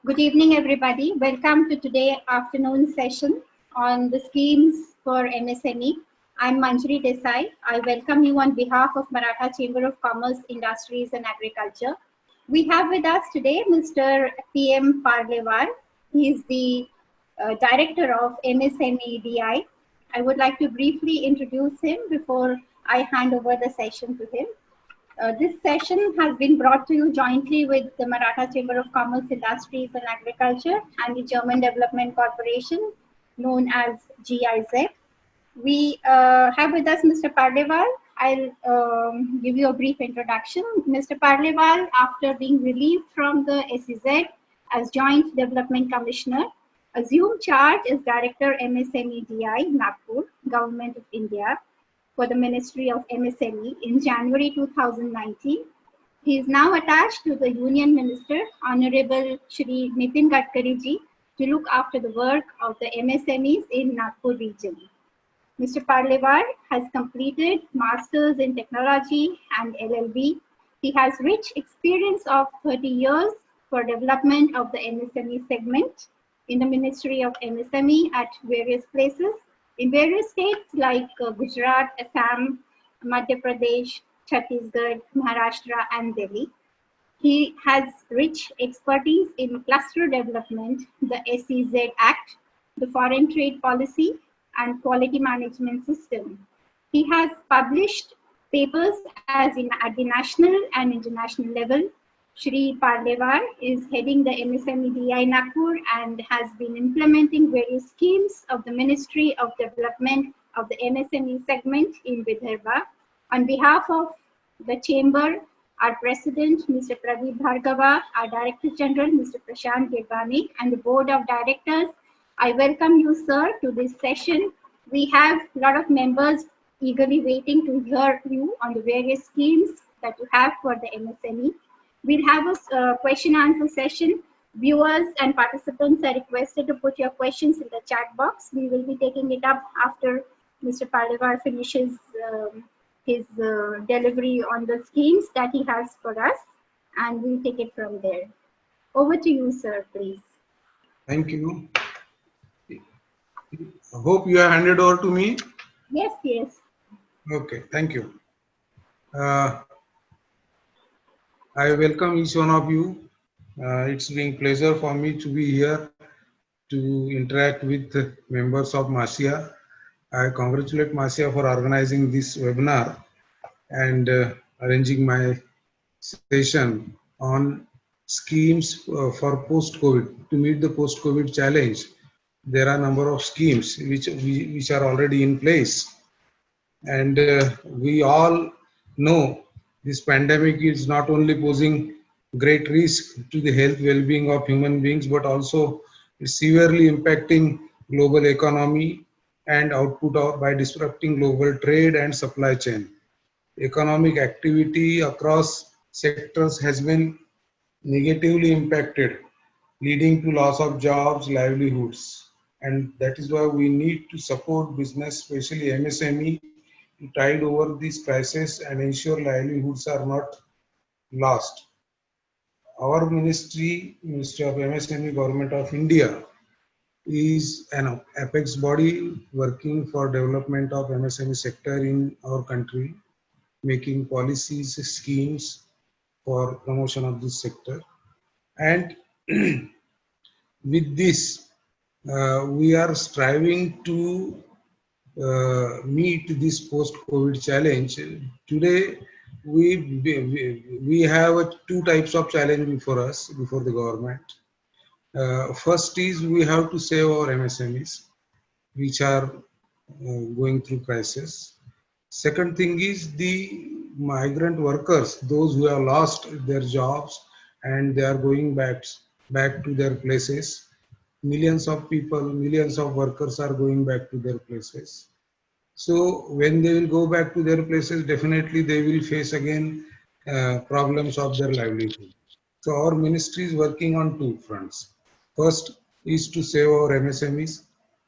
Good evening, everybody. Welcome to today afternoon session on the schemes for MSME. I'm Manjari Desai. I welcome you on behalf of Maratha Chamber of Commerce, Industries and Agriculture. We have with us today Mr. PM Parlewar. He is the Director of MSME DI. I would like to briefly introduce him before I hand over the session to him. This session has been brought to you jointly with the Maratha Chamber of Commerce, Industries and Agriculture and the German Development Corporation, known as GIZ. We have with us Mr. Parlewal. I'll give you a brief introduction. Mr. Parlewal, after being relieved from the SEZ as Joint Development Commissioner, assumed charge as Director MSME DI, Nagpur, Government of India, for the Ministry of MSME in January 2019. He is now attached to the Union Minister, Honorable Shri Nitin Gadkari ji, to look after the work of the MSMEs in Nagpur region. Mr. Parlewar has completed Masters in Technology and LLB. He has rich experience of 30 years for development of the MSME segment in the Ministry of MSME at various places in various states like Gujarat, Assam, Madhya Pradesh, Chhattisgarh, Maharashtra, and Delhi. He has rich expertise in cluster development, the SEZ Act, the foreign trade policy, and quality management system. He has published papers at the national and international level. Shri Parlewar is heading the MSME Nagpur and has been implementing various schemes of the Ministry of Development of the MSME segment in Vidarbha. On behalf of the Chamber, our President, Mr. Pradeep Bhargava, our Director General, Mr. Prashant Girbani, and the Board of Directors, I welcome you, sir, to this session. We have a lot of members eagerly waiting to hear you on the various schemes that you have for the MSME. We'll have a question answer session. Viewers and participants are requested to put your questions in the chat box. We will be taking it up after Mr. Parlewar finishes his delivery on the schemes that he has for us, and we'll take it from there. Over to you, sir, please. Thank you. I hope you have handed over to me. Yes, yes. Okay, thank you. I welcome each one of you. It's been a pleasure for me to be here to interact with members of MASIA. I congratulate MASIA for organizing this webinar and arranging my session on schemes for post-COVID. To meet the post-COVID challenge, there are a number of schemes which are already in place. And we all know this pandemic is not only posing great risk to the health well-being of human beings, but also is severely impacting global economy and output by disrupting global trade and supply chain. Economic activity across sectors has been negatively impacted, leading to loss of jobs, livelihoods. And that is why we need to support business, especially MSME, to tide over this crisis and ensure livelihoods are not lost. Our Ministry of MSME, Government of India, is an apex body working for development of MSME sector in our country, making policies, schemes for promotion of this sector. And with this, we are striving to meet this post-COVID challenge. Today, we have two types of challenge before us, before the government. First is we have to save our MSMEs, which are going through crisis. Second thing is the migrant workers, those who have lost their jobs and they are going back to their places. Millions of people, millions of workers are going back to their places. So when they will go back to their places, definitely they will face again problems of their livelihood. So our ministry is working on two fronts. First is to save our MSMEs,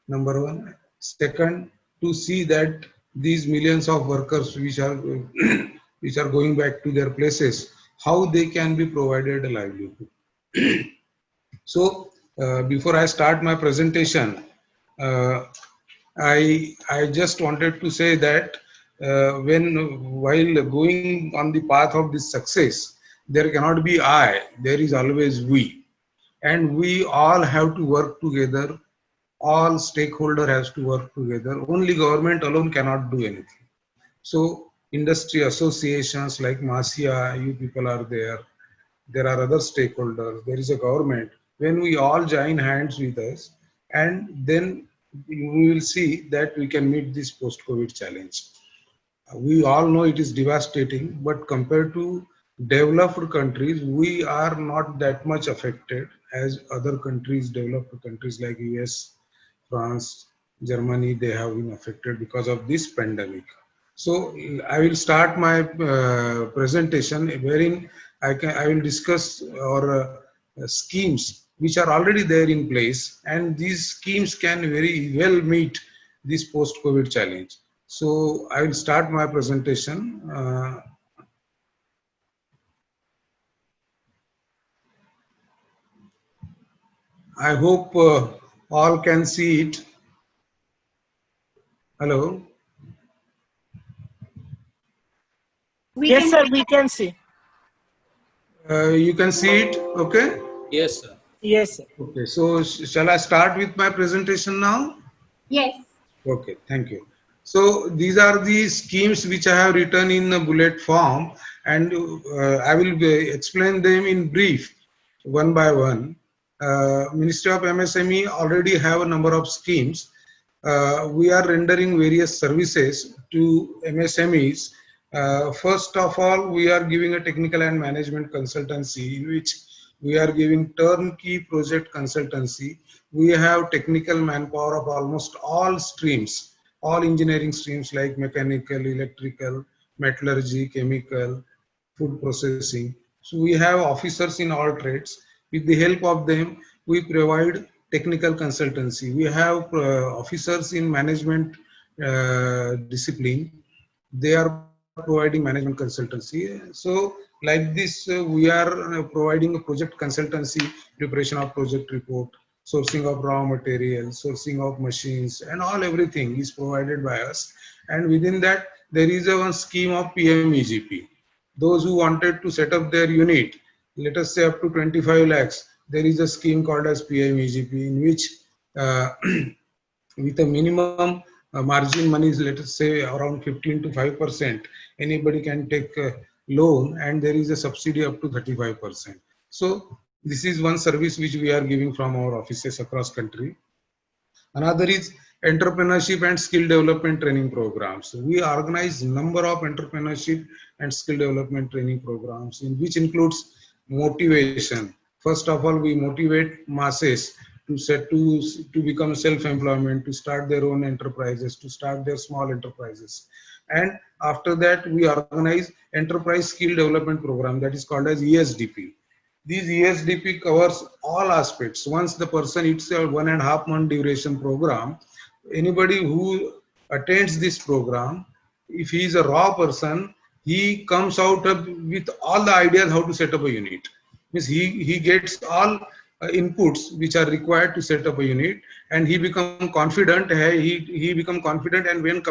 number one. Second, to see that these millions of workers which are going back to their places, how they can be provided a livelihood. So before I start my presentation, I just wanted to say that while going on the path of this success, there cannot be I, there is always we. And we all have to work together. All stakeholder has to work together. Only government alone cannot do anything. So industry associations like MASIA, you people are there. There are other stakeholders. There is a government. When we all join hands with us, and then we will see that we can meet this post-COVID challenge. We all know it is devastating, but compared to developed countries, we are not that much affected as other countries, developed countries like US, France, Germany, they have been affected because of this pandemic. So I will start my presentation wherein I will discuss our schemes which are already there in place, and these schemes can very well meet this post-COVID challenge. So I will start my presentation. I hope all can see it. Hello. Yes, sir, we can see. You can see it, okay? Yes, sir. Yes, sir. Okay, so shall I start with my presentation now? Yes. Okay, thank you. So these are the schemes which I have written in a bullet form, and I will explain them in brief, one by one. Ministry of MSME already have a number of schemes. We are rendering various services to MSMEs. First of all, we are giving a technical and management consultancy in which we are giving turnkey project consultancy. We have technical manpower of almost all streams, all engineering streams like mechanical, electrical, metallurgy, chemical, food processing. So we have officers in all trades. With the help of them, we provide technical consultancy. We have officers in management discipline. They are providing management consultancy. So like this, we are providing a project consultancy, preparation of project report, sourcing of raw materials, sourcing of machines, and everything is provided by us. And within that, there is a one scheme of PMEGP. Those who wanted to set up their unit, let us say up to 25 lakhs, there is a scheme called as PMEGP in which with a minimum margin money is, let us say, around 15 to 5%, anybody can take a loan, and there is a subsidy up to 35%. So this is one service which we are giving from our offices across country. Another is entrepreneurship and skill development training programs. We organize number of entrepreneurship and skill development training programs, in which includes motivation. First of all, we motivate masses to become self-employment, to start their own enterprises, to start their small enterprises. And after that, we organize enterprise skill development program that is called as ESDP. This ESDP covers all aspects. Once the person, it's a 1.5 month duration program. Anybody who attends this program, if he is a raw person, he comes out with all the ideas how to set up a unit. Means he gets all inputs which are required to set up a unit, and he become confident. He become confident, and when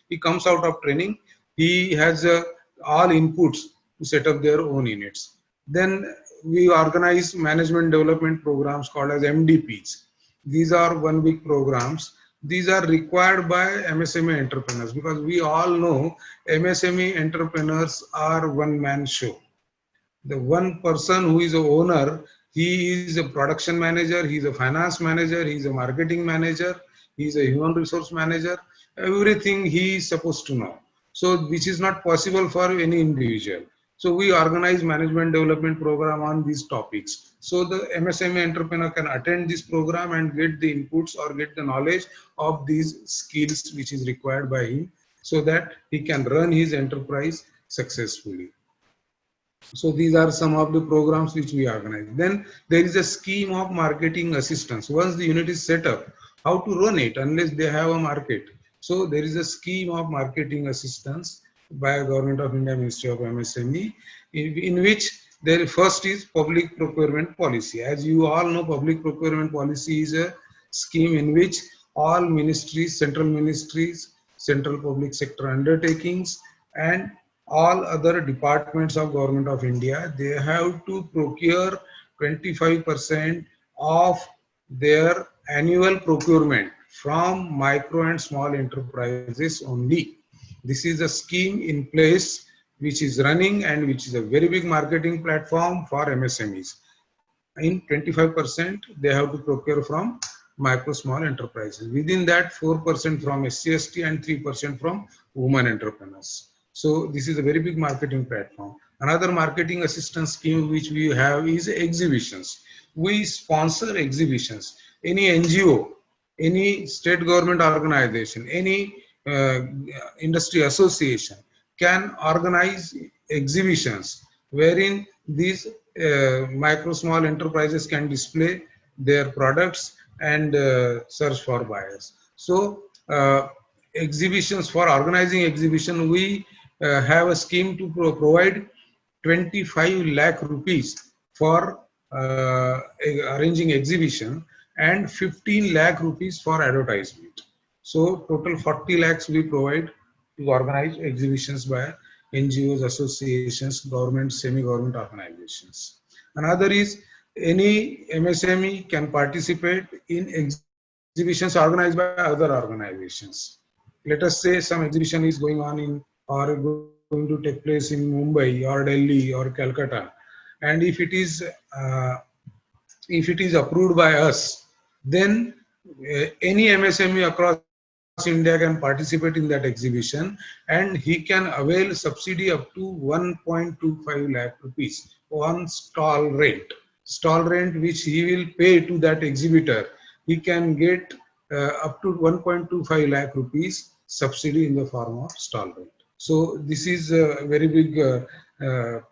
he comes out of training, he has all inputs to set up their own units. Then we organize management development programs called as MDPs. These are 1 week programs. These are required by MSME entrepreneurs, because we all know MSME entrepreneurs are one-man show. The one person who is a owner, he is a production manager, he is a finance manager, he is a marketing manager, he is a human resource manager, everything he is supposed to know. So which is not possible for any individual. So we organize management development program on these topics. So the MSME entrepreneur can attend this program and get the inputs or get the knowledge of these skills which is required by him, so that he can run his enterprise successfully. So these are some of the programs which we organize. Then there is a scheme of marketing assistance. Once the unit is set up, how to run it unless they have a market. So there is a scheme of marketing assistance by Government of India, Ministry of MSME, in which There first is public procurement policy. As you all know, public procurement policy is a scheme in which all ministries, central public sector undertakings, and all other departments of Government of India, they have to procure 25% of their annual procurement from micro and small enterprises only. This is a scheme in place which is running and which is a very big marketing platform for MSMEs. In 25%, they have to procure from micro small enterprises. Within that, 4% from SC/ST and 3% from women entrepreneurs. So this is a very big marketing platform. Another marketing assistance scheme which we have is exhibitions. We sponsor exhibitions. Any NGO, any state government organization, any industry association can organize exhibitions wherein these micro small enterprises can display their products and search for buyers. So exhibitions, for organizing exhibition, we have a scheme to provide 25 lakh rupees for arranging exhibition and 15 lakh rupees for advertisement. So total 40 lakhs we provide to organize exhibitions by NGOs, associations, government, semi-government organizations. Another is any MSME can participate in exhibitions organized by other organizations. Let us say some exhibition is going on in or going to take place in Mumbai or Delhi or Calcutta, and if it is approved by us, then any MSME across India can participate in that exhibition, and he can avail subsidy up to 1.25 lakh rupees on stall rent which he will pay to that exhibitor. He can get up to 1.25 lakh rupees subsidy in the form of stall rent. So this is a very big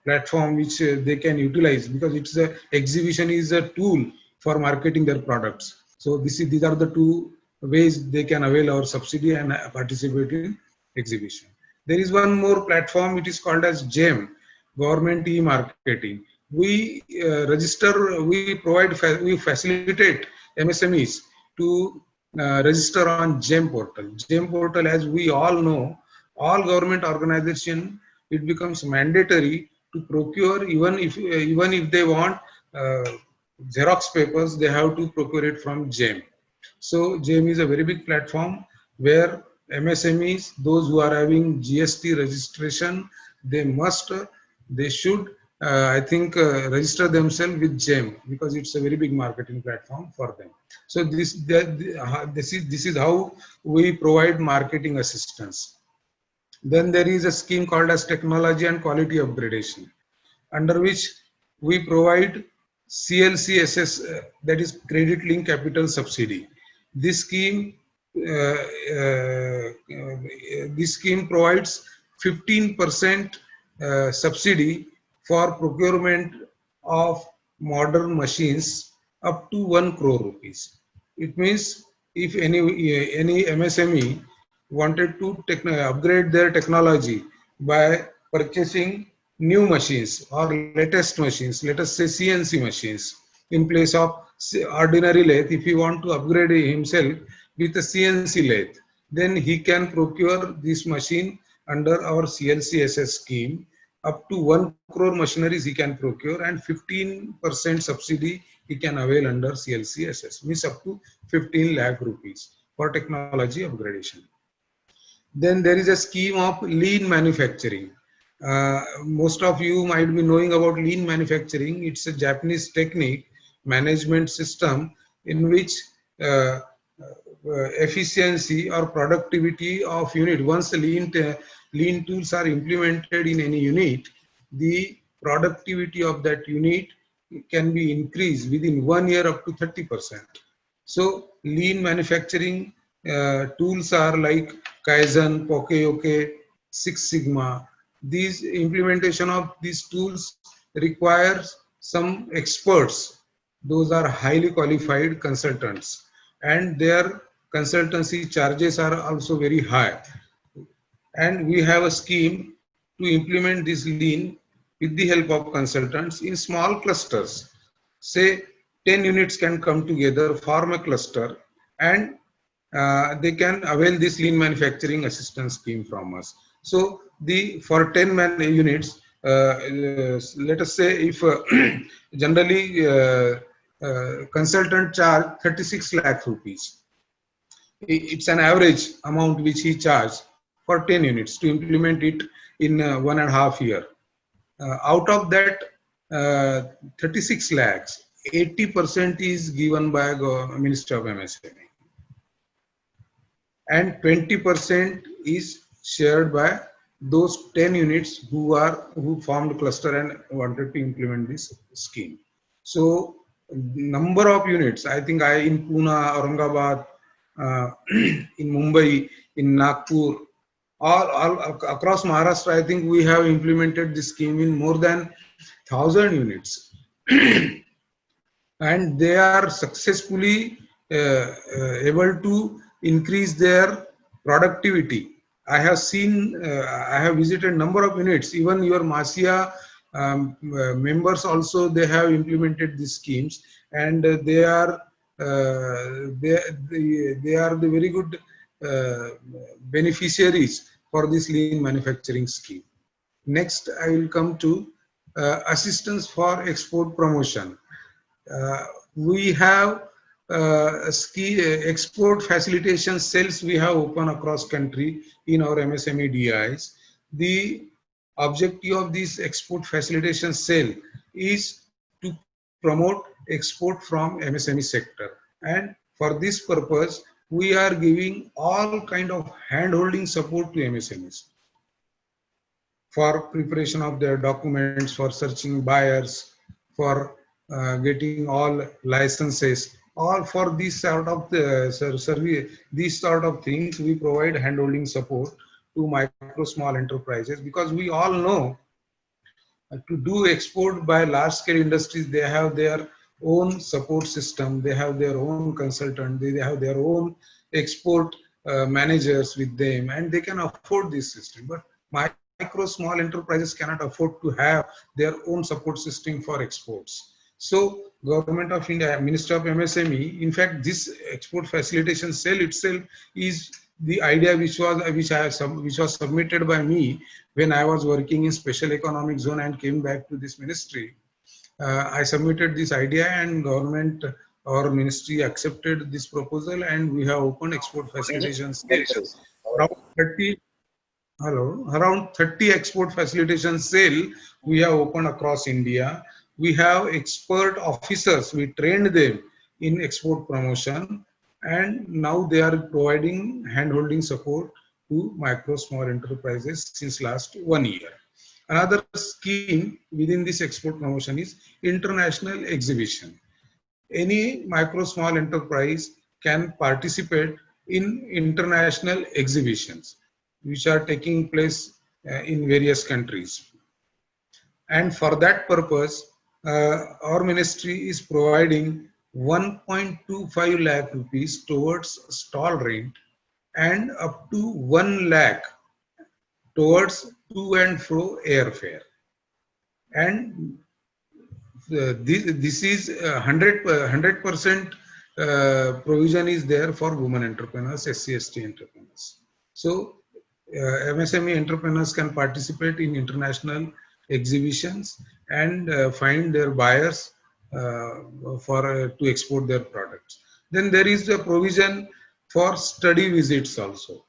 platform which they can utilize, because it's a exhibition is a tool for marketing their products. So these are the two ways they can avail our subsidy and participate in exhibition. There is one more platform, it is called as GEM, Government E-Marketing. We we facilitate MSMEs to register on GEM portal. GEM portal, as we all know, all government organization, it becomes mandatory to procure, even if they want Xerox papers, they have to procure it from GEM. So GEM is a very big platform where MSMEs, those who are having GST registration, they should register themselves with GEM, because it's a very big marketing platform for them. So this is how we provide marketing assistance. Then there is a scheme called as Technology and Quality Upgradation, under which we provide CLCSS, that is Credit Linked Capital Subsidy. This scheme provides 15% subsidy for procurement of modern machines up to 1 crore rupees. It means if any MSME wanted to upgrade their technology by purchasing new machines or latest machines, let us say CNC machines, in place of ordinary lathe, if he want to upgrade himself with a CNC lathe, then he can procure this machine under our CLCSS scheme. Up to 1 crore machineries he can procure, and 15% subsidy he can avail under CLCSS, means up to 15 lakh rupees for technology upgradation. Then there is a scheme of lean manufacturing. Most of you might be knowing about lean manufacturing. It's a Japanese technique, management system, in which efficiency or productivity of unit, once the lean tools are implemented in any unit, the productivity of that unit can be increased within 1 year up to 30%. So lean manufacturing tools are like Kaizen, Poke-Yoke, Six Sigma. These implementation of these tools requires some experts. Those are highly qualified consultants, and their consultancy charges are also very high. And we have a scheme to implement this lean with the help of consultants in small clusters. Say 10 units can come together, form a cluster, and they can avail this lean manufacturing assistance scheme from us. So for 10 units, let us say if generally consultant charge 36 lakh rupees. It's an average amount which he charged for 10 units to implement it in 1.5 years. Out of that 36 lakhs, 80% is given by Minister of MSME. And 20% is shared by those 10 units who formed cluster and wanted to implement this scheme. So number of units, I think in Pune, Aurangabad, in Mumbai, in Nagpur, all across Maharashtra, I think we have implemented this scheme in more than 1,000 units. And they are successfully able to increase their productivity. I have seen, I have visited number of units, even your Masia members also, they have implemented these schemes, and they are the very good beneficiaries for this lean manufacturing scheme. Next, I will come to assistance for export promotion. We have export facilitation cells we have open across country in our MSME DIs. The objective of this export facilitation cell is to promote export from MSME sector, and for this purpose we are giving all kind of hand-holding support to MSMEs for preparation of their documents, for searching buyers, for getting all licenses, all for this sort of these sort of things. We provide hand-holding support to micro small enterprises, because we all know to do export by large-scale industries, they have their own support system, they have their own consultant, they have their own export managers with them, and they can afford this system. But micro small enterprises cannot afford to have their own support system for exports. So Government of India, Minister of MSME, in fact, this export facilitation cell itself is the idea which was submitted by me when I was working in special economic zone and came back to this ministry. I submitted this idea, and government or ministry accepted this proposal, and we have opened export facilitation cells. Around 30 export facilitation cell we have opened across India. We have expert officers, we trained them in export promotion, and now they are providing hand-holding support to micro small enterprises since last 1 year. Another scheme within this export promotion is international exhibition. Any micro small enterprise can participate in international exhibitions which are taking place in various countries. And for that purpose, our ministry is providing 1.25 lakh rupees towards stall rent and up to 1 lakh towards to and fro airfare. And this is 100% provision is there for women entrepreneurs, SC/ST entrepreneurs. So MSME entrepreneurs can participate in international exhibitions and find their buyers to export their products. Then there is a provision for study visits also.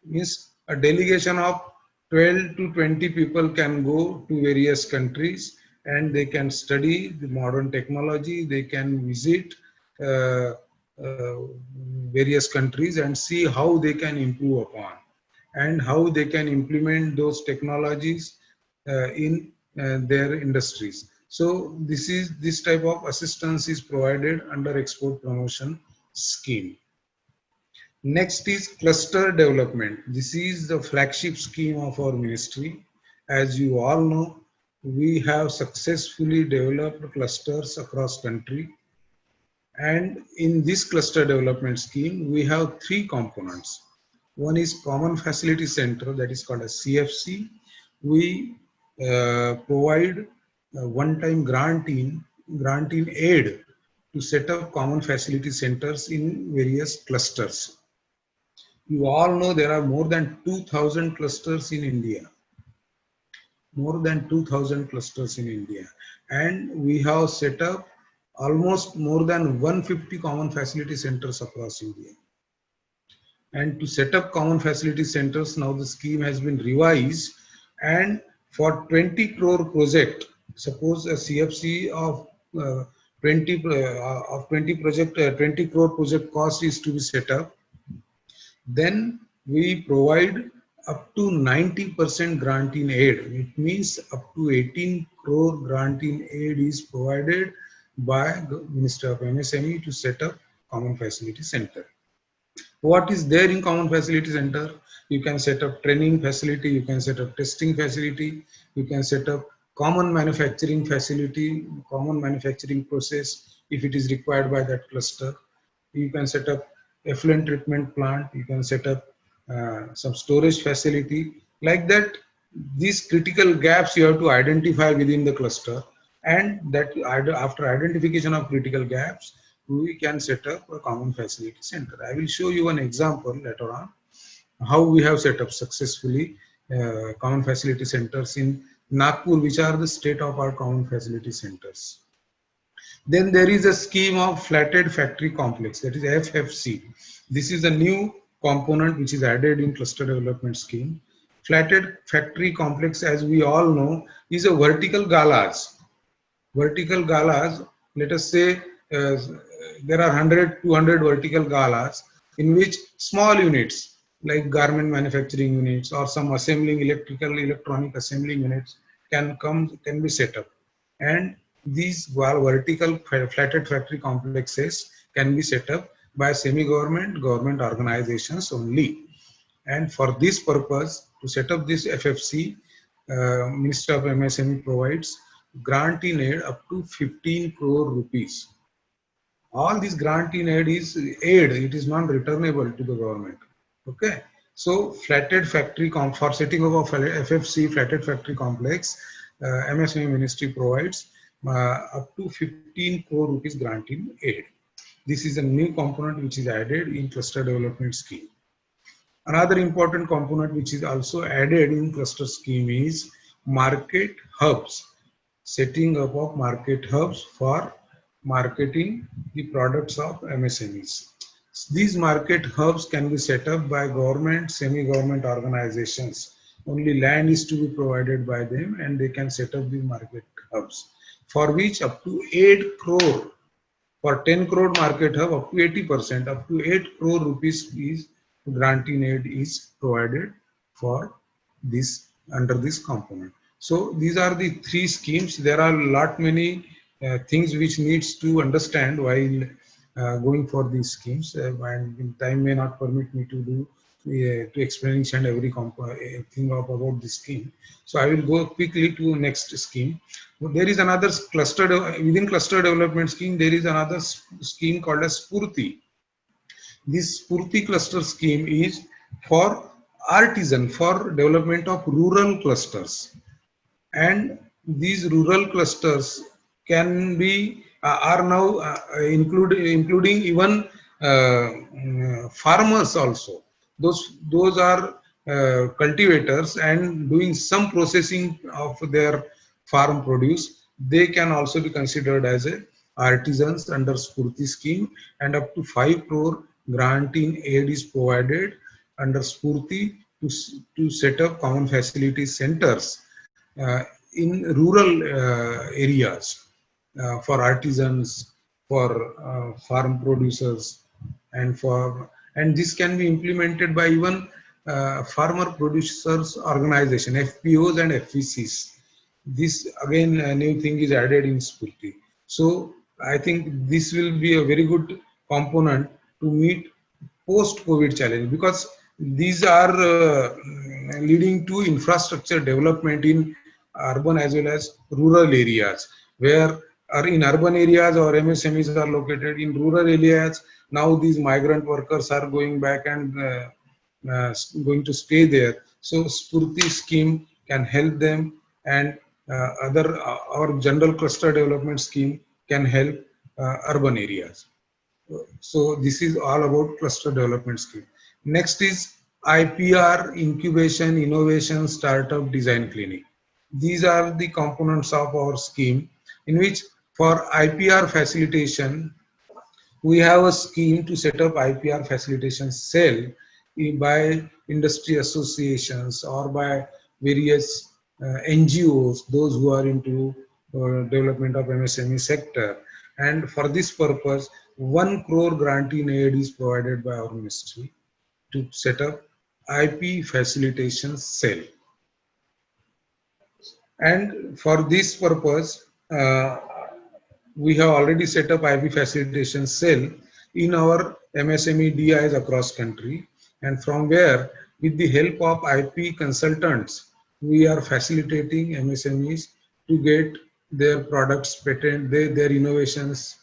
Means a delegation of 12 to 20 people can go to various countries, and they can study the modern technology. They can visit various countries and see how they can improve upon and how they can implement those technologies in their industries. So this type of assistance is provided under export promotion scheme. Next is cluster development. This is the flagship scheme of our ministry. As you all know, we have successfully developed clusters across country. And in this cluster development scheme, we have 3 components. One is Common Facility Center, that is called a CFC. We provide one-time grant in aid to set up common facility centers in various clusters. You all know there are more than 2,000 clusters in India. More than 2,000 clusters in India. And we have set up almost more than 150 common facility centers across India. And to set up common facility centers, now the scheme has been revised, and for 20 crore project, suppose a CFC of 20 crore project cost is to be set up, then we provide up to 90% grant in aid. It means up to 18 crore grant in aid is provided by the Minister of MSME to set up common facility center. What is there in common facility center? You can set up training facility, you can set up testing facility, you can set up common manufacturing facility, common manufacturing process if it is required by that cluster. You can set up effluent treatment plant, you can set up some storage facility. Like that, these critical gaps you have to identify within the cluster, and that after identification of critical gaps, we can set up a common facility center. I will show you an example later on how we have set up successfully common facility centers in Nagpur, which are the state-of-art common facility centers. Then there is a scheme of flatted factory complex, that is FFC. This is a new component which is added in cluster development scheme. Flatted factory complex, as we all know, is a vertical garage. Vertical garage, let us say there are 100, 200 vertical galas in which small units like garment manufacturing units or some assembling electronic assembling units can be set up. And these vertical flatted factory complexes can be set up by semi-government, government organizations only. And for this purpose, to set up this FFC, Minister of MSME provides grant in aid up to 15 crore rupees. All this grant in aid is aid, it is non-returnable to the government. Okay, so flatted factory for setting up of FFC, flatted factory complex, MSME ministry provides up to 15 crore rupees grant in aid. This is a new component which is added in cluster development scheme. Another important component which is also added in cluster scheme is market hubs. Setting up of market hubs for marketing the products of MSMEs. These market hubs can be set up by government, semi-government organizations. Only land is to be provided by them and they can set up the market hubs, for which up to 8 crore, for 10 crore market hub, up to 80%, up to 8 crore rupees is grant in aid is provided for this under this component. So these are the three schemes. There are many things which needs to understand while going for these schemes, and time may not permit me to do to explain each and every thing about this scheme. So I will go quickly to next scheme. There is another cluster within cluster development scheme. There is another scheme called as Spurti. This Spurti cluster scheme is for artisan, for development of rural clusters, and these rural clusters can be are now including even farmers also. Those are cultivators and doing some processing of their farm produce. They can also be considered as artisans under Spurti scheme, and up to 5 crore grant in aid is provided under Spurti to set up common facility centers in rural areas for artisans, for farm producers, and this can be implemented by even farmer producers organization, FPOs and FVCs. This again a new thing is added in Spurti. So I think this will be a very good component to meet post-COVID challenge, because these are leading to infrastructure development in urban as well as rural areas, where in urban areas our MSMEs are located. In rural areas, now these migrant workers are going back and going to stay there. So Spurti scheme can help them and our general cluster development scheme can help urban areas. So this is all about cluster development scheme. Next is IPR, incubation, innovation, startup, design clinic. These are the components of our scheme, in which for IPR facilitation, we have a scheme to set up IPR facilitation cell by industry associations or by various NGOs, those who are into development of MSME sector. And for this purpose, 1 crore grant in aid is provided by our ministry to set up IP facilitation cell. And for this purpose, we have already set up IP facilitation cell in our MSME DIs across country, and from where, with the help of IP consultants, we are facilitating MSMEs to get their products patent, their innovations,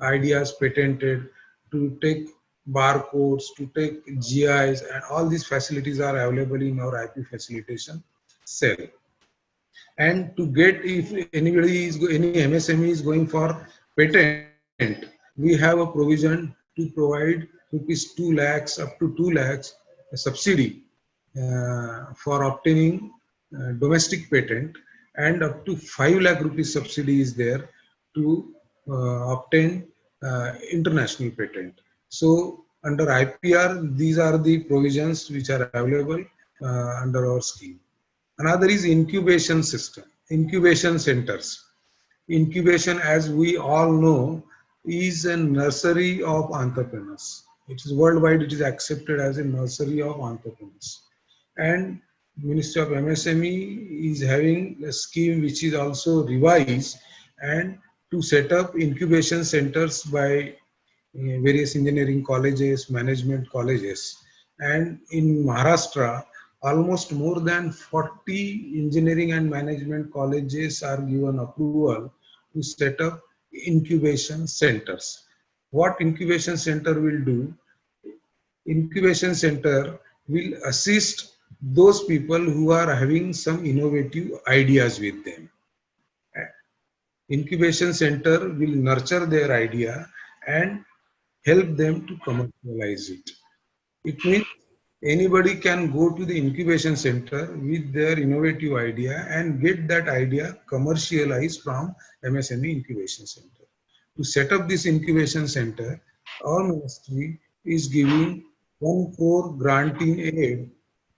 ideas patented, to take barcodes, to take GIs, and all these facilities are available in our IP facilitation cell. And to get, if any MSME is going for patent, we have a provision to provide rupees 2 lakhs up to 2 lakhs subsidy for obtaining domestic patent, and up to 5 lakh rupees subsidy is there to obtain international patent. So under IPR, these are the provisions which are available under our scheme. Another is incubation system, incubation centers. Incubation, as we all know, is a nursery of entrepreneurs. It is worldwide, it is accepted as a nursery of entrepreneurs. And Ministry of MSME is having a scheme which is also revised, and to set up incubation centers by various engineering colleges, management colleges. And in Maharashtra, almost more than 40 engineering and management colleges are given approval to set up incubation centers. What incubation center will do? Incubation center will assist those people who are having some innovative ideas with them. Incubation center will nurture their idea and help them to commercialize it. It means anybody can go to the incubation center with their innovative idea and get that idea commercialized from MSME incubation center. To set up this incubation center, our ministry is giving 1 crore grant in aid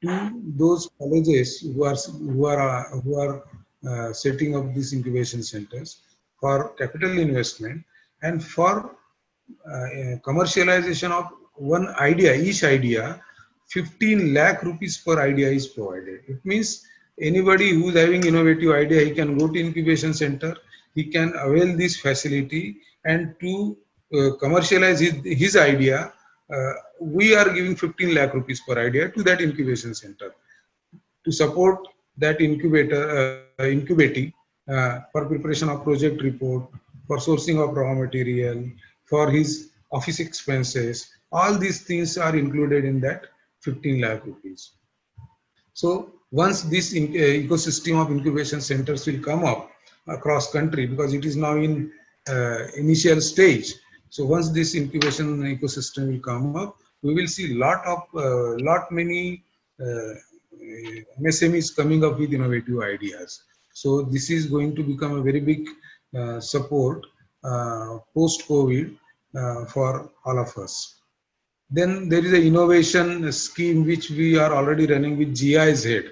to those colleges who are setting up these incubation centers for capital investment, and for commercialization of one idea, each idea, 15 lakh rupees per idea is provided. It means anybody who is having innovative idea, he can go to incubation center, he can avail this facility, and to commercialize his idea, we are giving 15 lakh rupees per idea to that incubation center to support that incubating for preparation of project report, for sourcing of raw material, for his office expenses. All these things are included in that 15 lakh rupees. So once this ecosystem of incubation centers will come up across country, because it is now in initial stage. So once this incubation ecosystem will come up, we will see many MSMEs coming up with innovative ideas. So this is going to become a very big support post-COVID for all of us. Then there is an innovation scheme which we are already running with GIZ,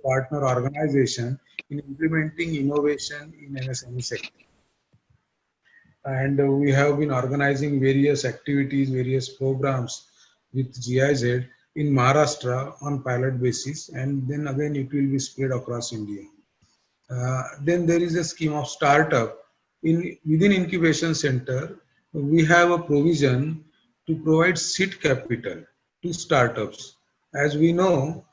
partner organization in implementing innovation in MSME sector. And we have been organizing various activities, various programs with GIZ in Maharashtra on pilot basis, and then again it will be spread across India. Then there is a scheme of startup. Within incubation center, we have a provision to provide seed capital to startups. As we know,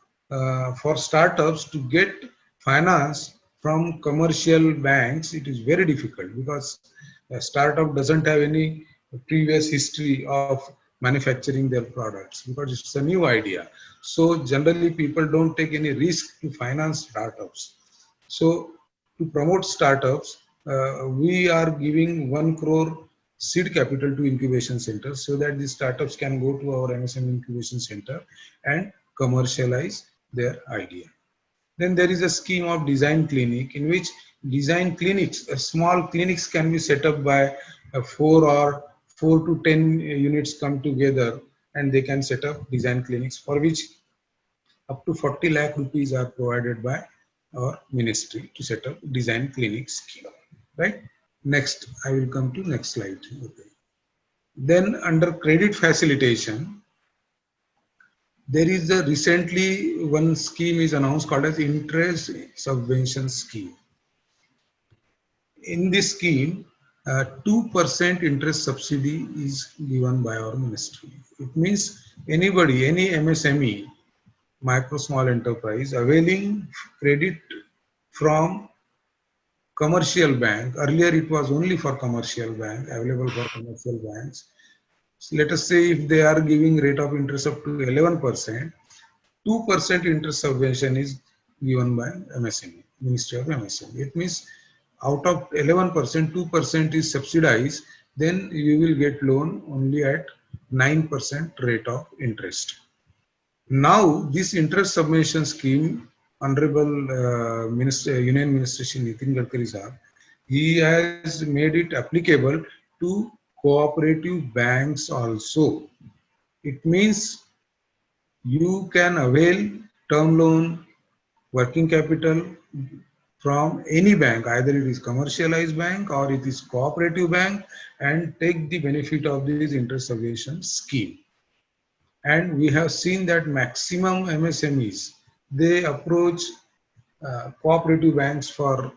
for startups to get finance from commercial banks, it is very difficult, because a startup doesn't have any previous history of manufacturing their products because it's a new idea. So generally people don't take any risk to finance startups. So to promote startups, we are giving 1 crore seed capital to incubation centers so that these startups can go to our MSME incubation center and commercialize their idea. Then there is a scheme of design clinic in which design clinics, small clinics can be set up by 4 to 10 units come together and they can set up design clinics for which up to 40 lakh rupees are provided by our ministry to set up design clinic scheme, right? Next, I will come to next slide. Okay. Then under credit facilitation, there is a recently one scheme is announced called as interest subvention scheme. In this scheme, 2% interest subsidy is given by our ministry. It means anybody, any MSME, micro small enterprise availing credit from commercial bank. Earlier it was only for commercial bank, available for commercial banks. So let us say if they are giving rate of interest up to 11%, 2% interest subvention is given by MSME, Ministry of MSME. It means out of 11%, 2% is subsidized, then you will get loan only at 9% rate of interest. Now, this interest subvention scheme, Honorable Union Minister Shri Nitin Gadkari sir, he has made it applicable to cooperative banks also. It means you can avail term loan, working capital from any bank, either it is commercialized bank or it is cooperative bank, and take the benefit of this interest subvention scheme. And we have seen that maximum MSMEs, they approach cooperative banks for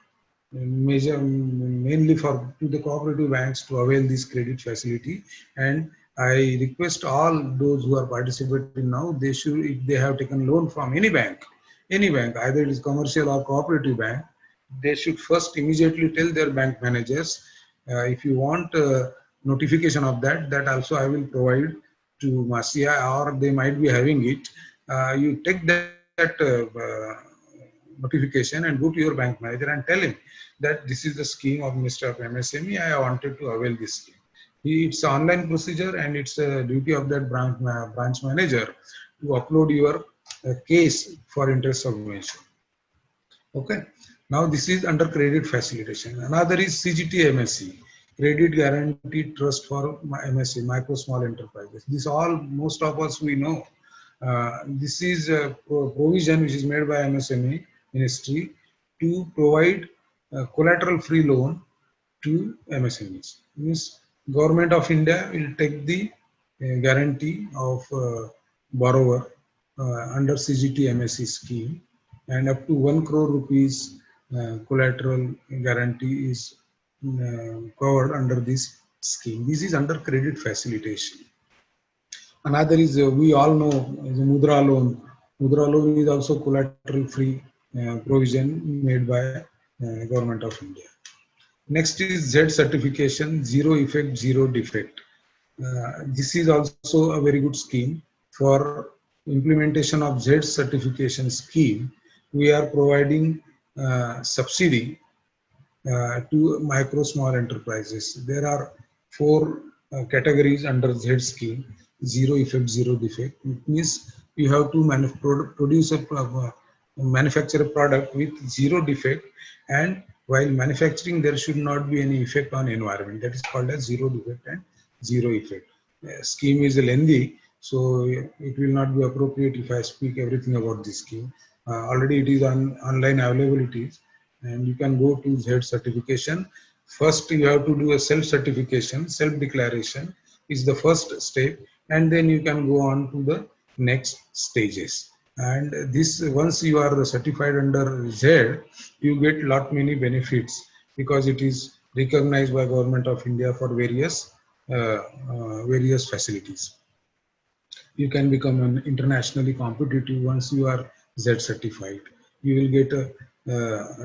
mainly for to the cooperative banks to avail this credit facility. And I request all those who are participating now, they should, if they have taken loan from any bank, either it is commercial or cooperative bank, they should first immediately tell their bank managers, if you want notification of that, that also I will provide to MASIA, or they might be having it. You take that notification and go to your bank manager and tell him that this is the scheme of Minister of MSME. I wanted to avail this scheme. It's an online procedure and it's a duty of that branch manager to upload your case for interest subvention. Okay. Now this is under credit facilitation. Another is CGT MSE. Credit Guaranteed Trust for MSE, micro small enterprises. This all, most of us we know. This is a provision which is made by MSME Ministry to provide collateral-free loan to MSMEs. Means Government of India will take the guarantee of borrower under CGT MSE scheme, and up to 1 crore rupees collateral guarantee is covered under this scheme. This is under credit facilitation. Another is we all know is a Mudra loan. Mudra loan is also collateral free provision made by Government of India. Next is Z certification, zero effect, zero defect. This is also a very good scheme. For implementation of Z certification scheme, we are providing subsidy to micro small enterprises. There are 4 categories under Z scheme: zero effect, zero defect. It means you have to manufacture a product with zero defect, and while manufacturing there should not be any effect on environment. That is called as zero defect and zero effect. Scheme is lengthy, so it will not be appropriate if I speak everything about this scheme. Already it is on online availabilities, and you can go to Z certification. First you have to do a self-certification, self-declaration is the first step, and then you can go on to the next stages. And this, once you are certified under Z, you get lot many benefits because it is recognized by Government of India for various facilities. You can become an internationally competitive once you are Z certified. You will get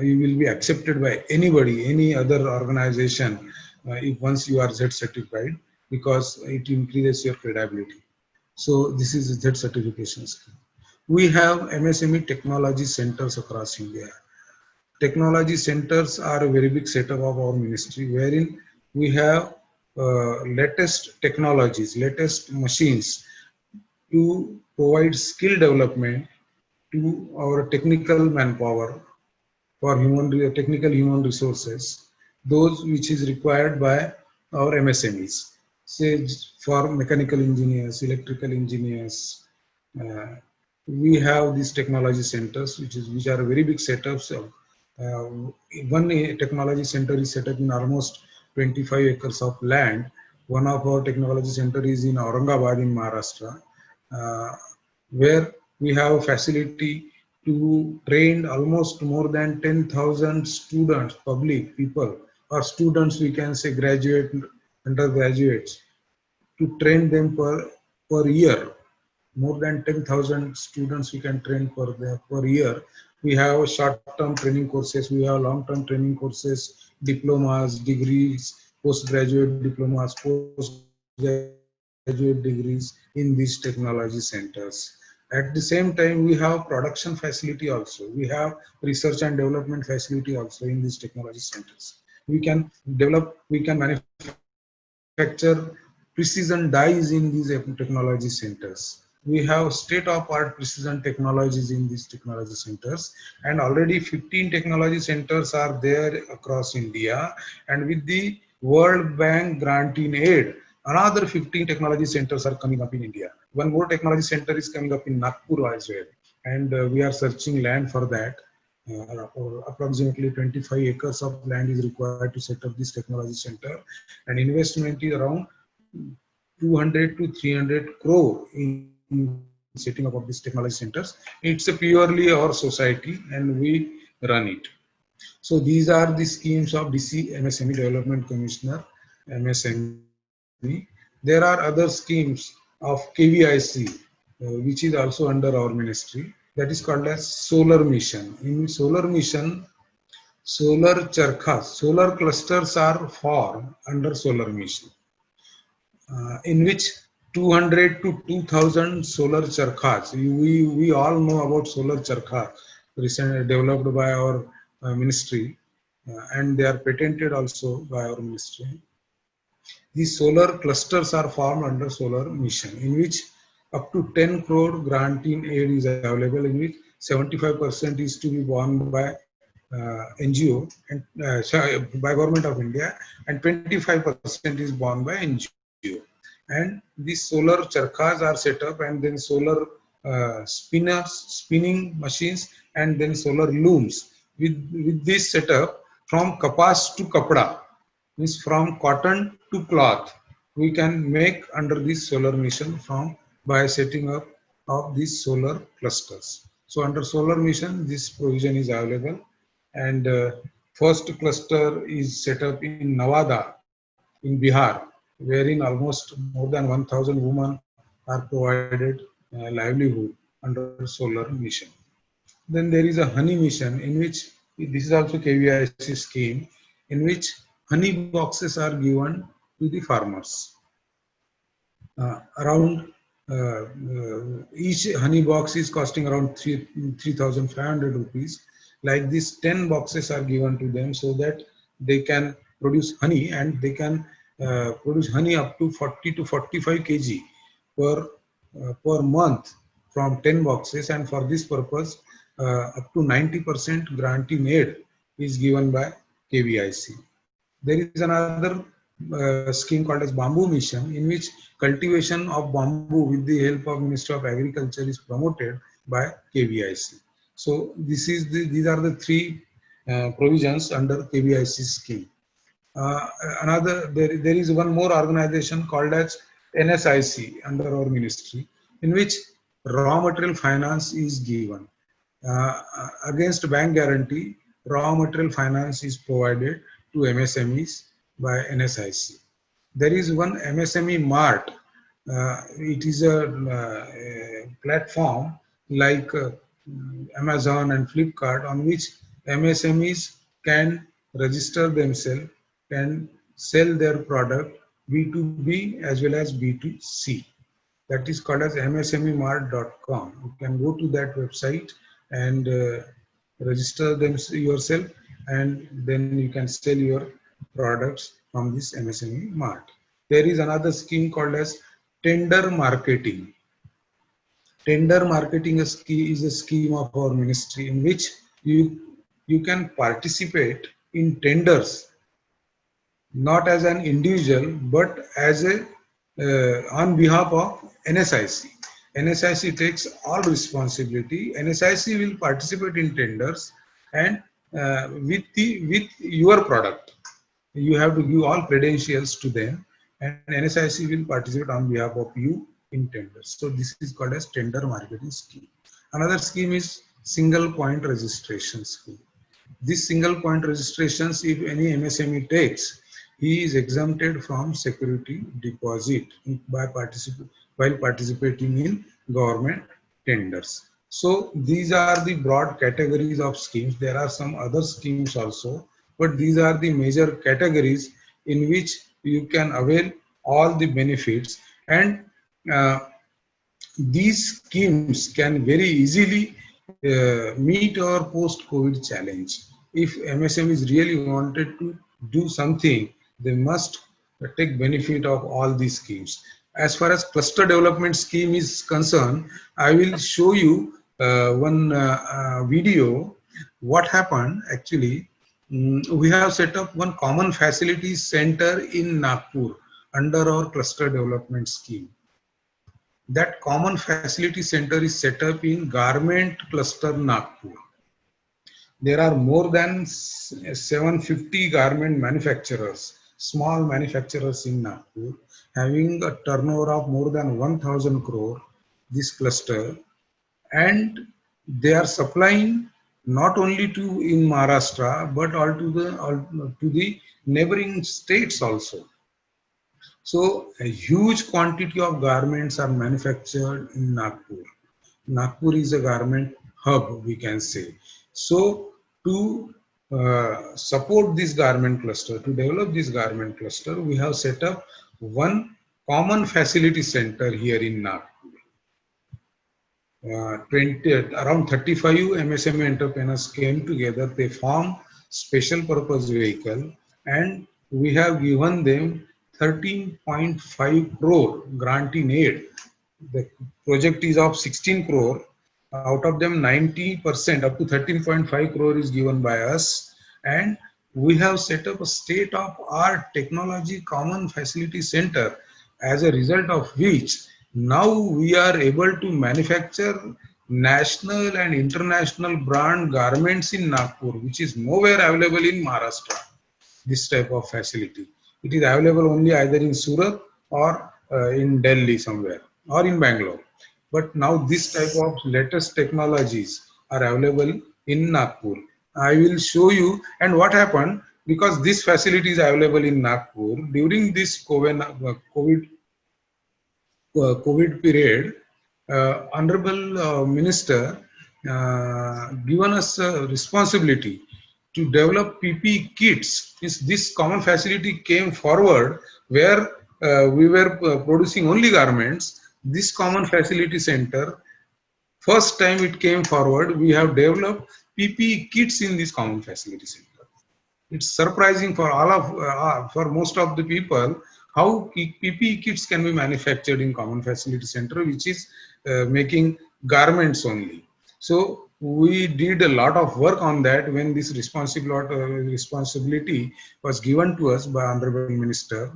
you will be accepted by anybody, any other organization. If once you are Z certified, because it increases your credibility. So this is a Z certification scheme. We have MSME technology centers across India. Technology centers are a very big setup of our ministry, wherein we have latest technologies, latest machines to provide skill development to our technical manpower for technical human resources, those which is required by our MSMEs. Say for mechanical engineers, electrical engineers, uh, we have these technology centers, which are very big setups. One technology center is set up in almost 25 acres of land. One of our technology center is in Aurangabad in Maharashtra, uh, where we have a facility to train almost more than 10,000 students, public people, or students, we can say graduate, undergraduates, to train them per year. More than 10,000 students we can train per year. We have short-term training courses, we have long-term training courses, diplomas, degrees, postgraduate diplomas, postgraduate degrees in these technology centers. At the same time, we have production facility also. We have research and development facility also in these technology centers. We can develop, we can manufacture precision dyes in these technology centers. We have state-of-art precision technologies in these technology centers, and already 15 technology centers are there across India. And with the World Bank grant in aid, another 15 technology centers are coming up in India. One more technology center is coming up in Nagpur as well, and we are searching land for that. Approximately 25 acres of land is required to set up this technology center, and investment is around 200 to 300 crore in setting up of these technology centers. It's a purely our society, and we run it. So these are the schemes of DC MSME Development Commissioner, MSME. There are other schemes of KVIC, which is also under our ministry. That is called as Solar Mission. In Solar Mission, solar charkhas, solar clusters are formed under Solar Mission, in which 200 to 2000 solar charkhas. We all know about solar charkha, recently developed by our ministry, and they are patented also by our ministry. These solar clusters are formed under Solar Mission, in which up to 10 crore grant in aid is available, in which 75% is to be borne by NGO and by Government of India, and 25% is borne by NGO. And these solar charkhas are set up, and then solar spinning machines, and then solar looms. With this setup, from kapas to kapda, means from cotton to cloth, we can make under this Solar Mission by setting up of these solar clusters. So under Solar Mission, this provision is available, and first cluster is set up in Nawada in Bihar, wherein almost more than 1,000 women are provided livelihood under Solar Mission. Then there is a honey mission, in which this is also KVIC scheme, in which honey boxes are given to the farmers. Around each honey box is costing around 3,500 rupees. Like this, 10 boxes are given to them so that they can produce honey, and they can produce honey up to 40 to 45 kg per month from 10 boxes. And for this purpose, up to 90% grant in aid is given by KVIC. There is another scheme called as Bamboo Mission, in which cultivation of bamboo with the help of Ministry of Agriculture is promoted by KVIC. So these are the three provisions under KVIC scheme. There is one more organization called as NSIC under our ministry, in which raw material finance is given. Against bank guarantee, raw material finance is provided to MSMEs by NSIC. There is one MSME Mart. It is a platform like Amazon and Flipkart, on which MSMEs can register themselves, can sell their product B2B as well as B2C. That is called as msmemart.com. You can go to that website and register them yourself, and then you can sell your products from this MSME Mart. There is another scheme called as tender marketing. Tender marketing is a scheme of our ministry in which you can participate in tenders, not as an individual but as a on behalf of NSIC. NSIC takes all responsibility. NSIC will participate in tenders, and with your product, you have to give all credentials to them, and NSIC will participate on behalf of you in tenders. So this is called as tender marketing scheme. Another scheme is single point registration scheme. This single point registrations, if any MSME takes, he is exempted from security deposit while participating in government tenders. So these are the broad categories of schemes. There are some other schemes also, but these are the major categories in which you can avail all the benefits, and these schemes can very easily meet our post-COVID challenge. If MSMEs really wanted to do something, they must take benefit of all these schemes. As far as cluster development scheme is concerned, I will show you one video. What happened actually, we have set up one common facilities center in Nagpur under our cluster development scheme. That common facility center is set up in Garment Cluster Nagpur. There are more than 750 garment manufacturers, small manufacturers in Nagpur, having a turnover of more than 1,000 crore, this cluster, and they are supplying not only to in Maharashtra, but all to the neighboring states also. So a huge quantity of garments are manufactured in Nagpur. Nagpur is a garment hub, we can say. So to support this garment cluster, to develop this garment cluster, we have set up one common facility center here in Nagpur. Around 35 MSME entrepreneurs came together. They formed special purpose vehicle, and we have given them 13.5 crore grant in aid. The project is of 16 crore. Out of them, 90% up to 13.5 crore is given by us, and we have set up a state-of-art technology common facility center, as a result of which now we are able to manufacture national and international brand garments in Nagpur, which is nowhere available in Maharashtra. This type of facility, it is available only either in Surat or in Delhi somewhere, or in Bangalore. But now this type of latest technologies are available in Nagpur. I will show you. And what happened, because this facility is available in Nagpur during this COVID period, Honorable Minister given us a responsibility to develop PPE kits. This common facility came forward where we were producing only garments. This common facility center, first time it came forward, we have developed PPE kits in this common facility center. It's surprising for all of, for most of the people, how PPE kits can be manufactured in common facility center, which is making garments only. So we did a lot of work on that when this responsibility was given to us by Honorable Minister.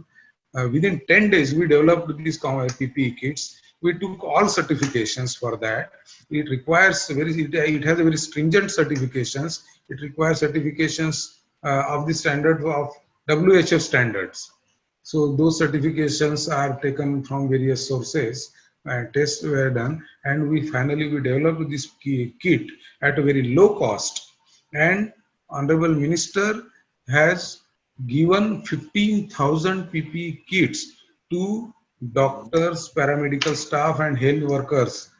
Within 10 days, we developed these PPE kits. We took all certifications for that. It requires it has a very stringent certifications. It requires certifications of the standard of WHO standards. So those certifications are taken from various sources, and tests were done, and we developed this kit at a very low cost. And Honorable Minister has given 15,000 PPE kits to doctors, paramedical staff, and health workers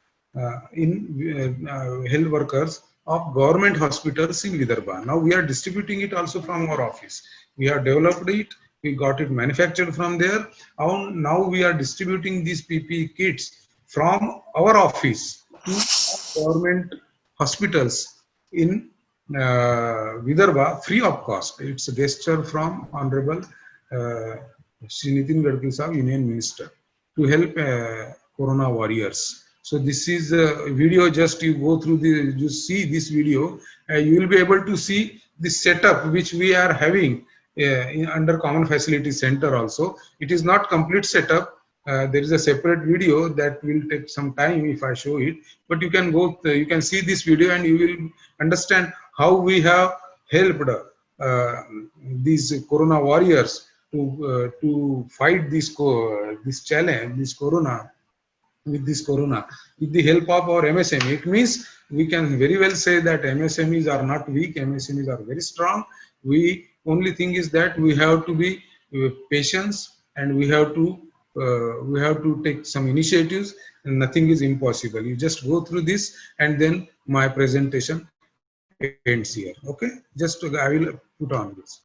of government hospitals in Vidarbha. Now we are distributing it also from our office. We have developed it we got it manufactured from there. Now we are distributing these PPE kits from our office to government hospitals in Vidarbha free of cost. It's a gesture from Honorable Shri Nitin Gadkari Sahab, Union Minister, to help Corona warriors. So this is a video. Just you go through the, you see this video, you will be able to see the setup which we are having under Common Facility Center. Also, it is not complete setup. There is a separate video that will take some time if I show it, but you can go, you can see this video and you will understand how we have helped these Corona warriors to fight this challenge, this Corona, with the help of our MSME. It means we can very well say that MSMEs are not weak, MSMEs are very strong. We only thing is that we have to be patient, and we have to take some initiatives, and nothing is impossible. You just go through this and then my presentation ends here. Okay, just I will put on this.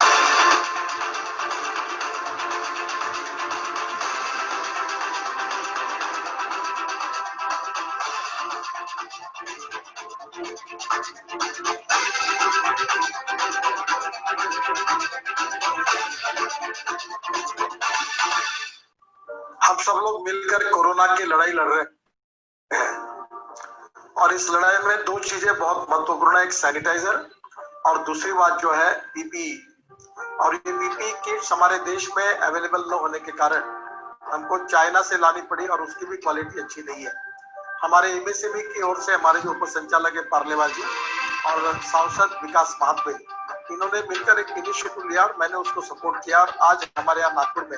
हम सब लोग मिलकर corona की लड़ाई लड़ रहे हैं और इस लड़ाई में दो चीजें बहुत महत्वपूर्ण है, एक सैनिटाइजर और दूसरी बात जो है पीपीई। और ये पीपीई किट्स हमारे देश में अवेलेबल न होने के कारण हमको चाइना से लानी पड़ी और उसकी भी क्वालिटी अच्छी नहीं है। हमारे एमएसएमई की ओर से हमारे जो उप संचालक है पार्लेवाल जी और सांसद विकास महात्वे, इन्होंने मिलकर एक इनिशिएटिव लिया और मैंने उसको सपोर्ट किया। और आज हमारे यहाँ नागपुर में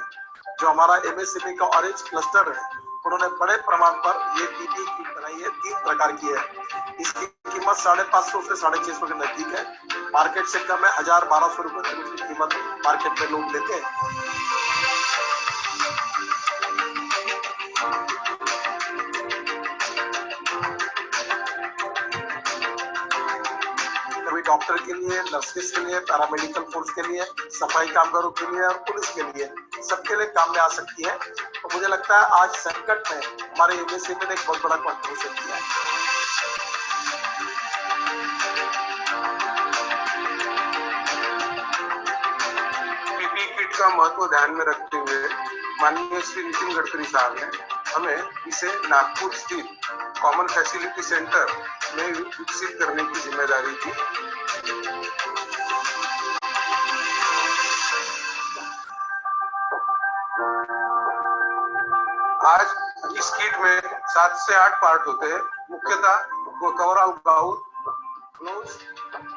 जो हमारा एमएसएमई का ऑरेंज क्लस्टर है, उन्होंने बड़े प्रमाण पर ये पीपीई किट बनाई है, 3 प्रकार की है। इसकी कीमत 550 से 650 के नजदीक है, मार्केट से कम है। 1000-1200 रुपए तक उसकी कीमत मार्केट में लोग लेते हैं। डॉक्टर के लिए, नर्सेस के लिए, पैरामेडिकल फोर्स के लिए, सफाई कामगारों के लिए और पुलिस के लिए, सबके लिए काम में आ सकती है। तो मुझे लगता है आज संकट में हमारे एमएसएमई ने एक बहुत बड़ा कंट्रीब्यूशन किया है। पीपीई किट का महत्व ध्यान में रखते हुए माननीय श्री नितिन गडकरी साहब ने हमें इसे नागपुर स्थित कॉमन फैसिलिटी सेंटर में विकसित करने की जिम्मेदारी थी। आज इस किट में 7 से 8 पार्ट होते हैं, मुख्यतः कवरऑल गाउन, ग्लोव्स,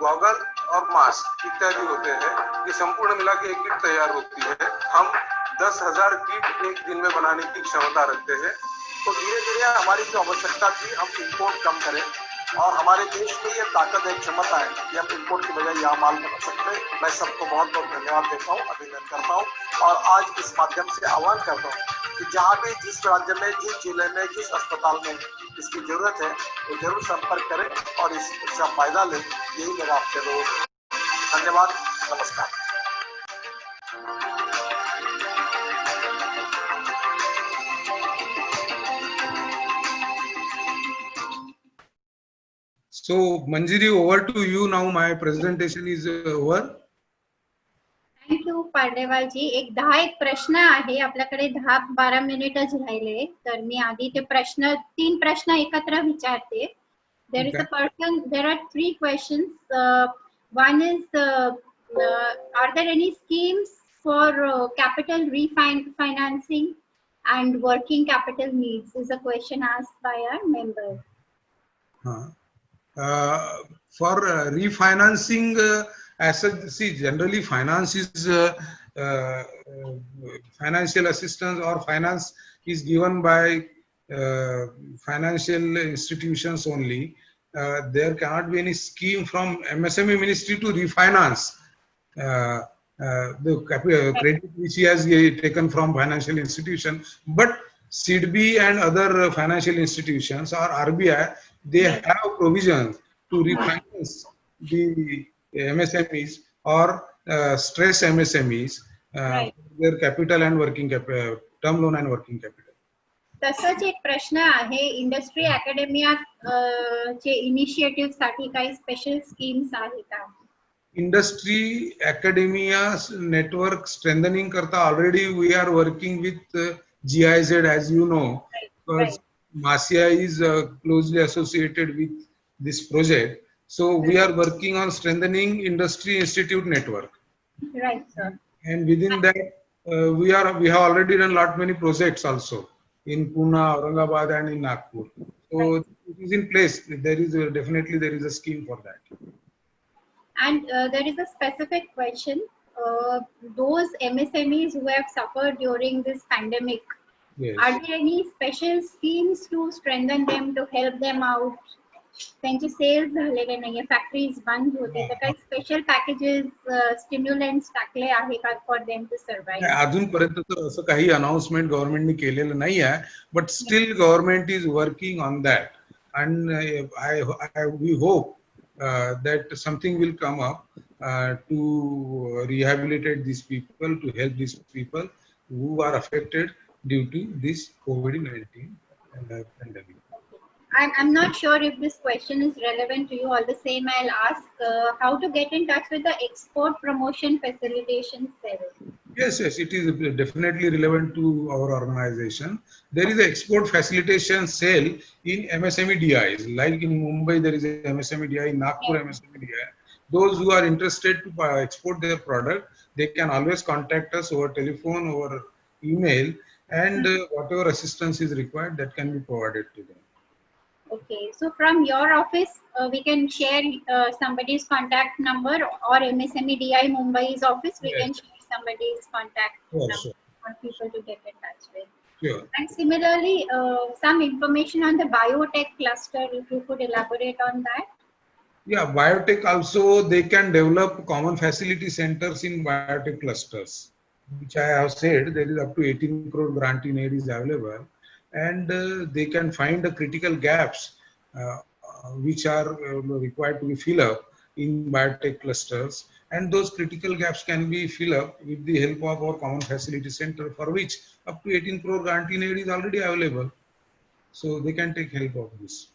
गॉगल और मास्क इत्यादि होते हैं। ये संपूर्ण मिला के एक किट तैयार होती है। हम 10,000 किट एक दिन में बनाने की क्षमता रखते हैं। तो धीरे धीरे हमारी जो आवश्यकता थी, हम इंपोर्ट कम करें और हमारे देश में ये ताकत है, क्षमता है कि हम इंपोर्ट की बजाय यहाँ माल बना सकते हैं। मैं सबको बहुत बहुत धन्यवाद देता हूँ, अभिनंदन करता हूँ और आज इस माध्यम से आह्वान करता हूँ कि जहाँ भी जिस राज्य में, जिस जिले में, जिस अस्पताल में इसकी जरूरत है, वो जरूर संपर्क करें और इसका फायदा लें। यही मेरा आपसे धन्यवाद। नमस्कार। So Manjari, over to you now. My presentation is over. Thank you Pandewal ji. एक 10 प्रश्न आहे आपल्याकडे, 10-12 मिनिटच राहिले, तर मी आधी ते 3 प्रश्न एकत्र विचारते. There is a person, there are 3 questions. One is, are there any schemes for capital refinancing and working capital needs? Is a question asked by our member. For refinancing, as such, see, generally finance is financial assistance or finance is given by financial institutions only. There cannot be any scheme from MSME Ministry to refinance the credit which he has taken from financial institution. But SIDBI and other financial institutions or RBI, they have provisions to refinance the MSMEs or stress MSMEs Right. their capital and working term loan and working capital. तसंच एक प्रश्न आहे industry अकॅडमिया चे initiative साठी काही special schemes आहे का? Industry academia network strengthening karta already we are working with GIZ, as you know, because Marcia is closely associated with this project. So we are working on strengthening industry institute network. Right, sir. And within that, we have already done lot many projects also in Pune, Aurangabad, and in Nagpur. So it is in place. There is definitely there is a scheme for that. And there is a specific question. Those MSMEs who have suffered during this pandemic, Yes. are there any special schemes to strengthen them, to help them out? त्यांचे sales झालेले नाहीये, factories बंद होते, तर काही special packages स्टिम्युलंट्स टाकले आहे का फॉर देम टू सर्व्हाइव्ह? अजूनपर्यंत तर असं काही अनाउन्समेंट गव्हर्नमेंटने केलेलं नाही आहे, but still government is working on that and we hope that something will come up to rehabilitate these people, to help these people who are affected due to this COVID-19 pandemic. I'm not sure if this question is relevant to you. All the same, I'll ask how to get in touch with the Export Promotion Facilitation Cell. Yes, it is definitely relevant to our organization. There is an export facilitation cell in MSME DIs. Like in Mumbai, there is a MSME DI, in Nagpur MSME DI. Those who are interested to export their product, they can always contact us over telephone, over email, and whatever assistance is required, that can be provided to them. Okay, so from your office, we can share somebody's contact number, or MSME DI Mumbai's office, we can share somebody's contact number for people to get in touch with. Sure. And similarly, some information on the biotech cluster, if you could elaborate on that. Yeah, biotech also, they can develop common facility centers in biotech clusters, which I have said, there is up to 18 crore grant in aid is available. And they can find the critical gaps which are required to be filled up in biotech clusters, and those critical gaps can be filled up with the help of our common facility center, for which up to 18 crore grant in aid is already available, so they can take help of this.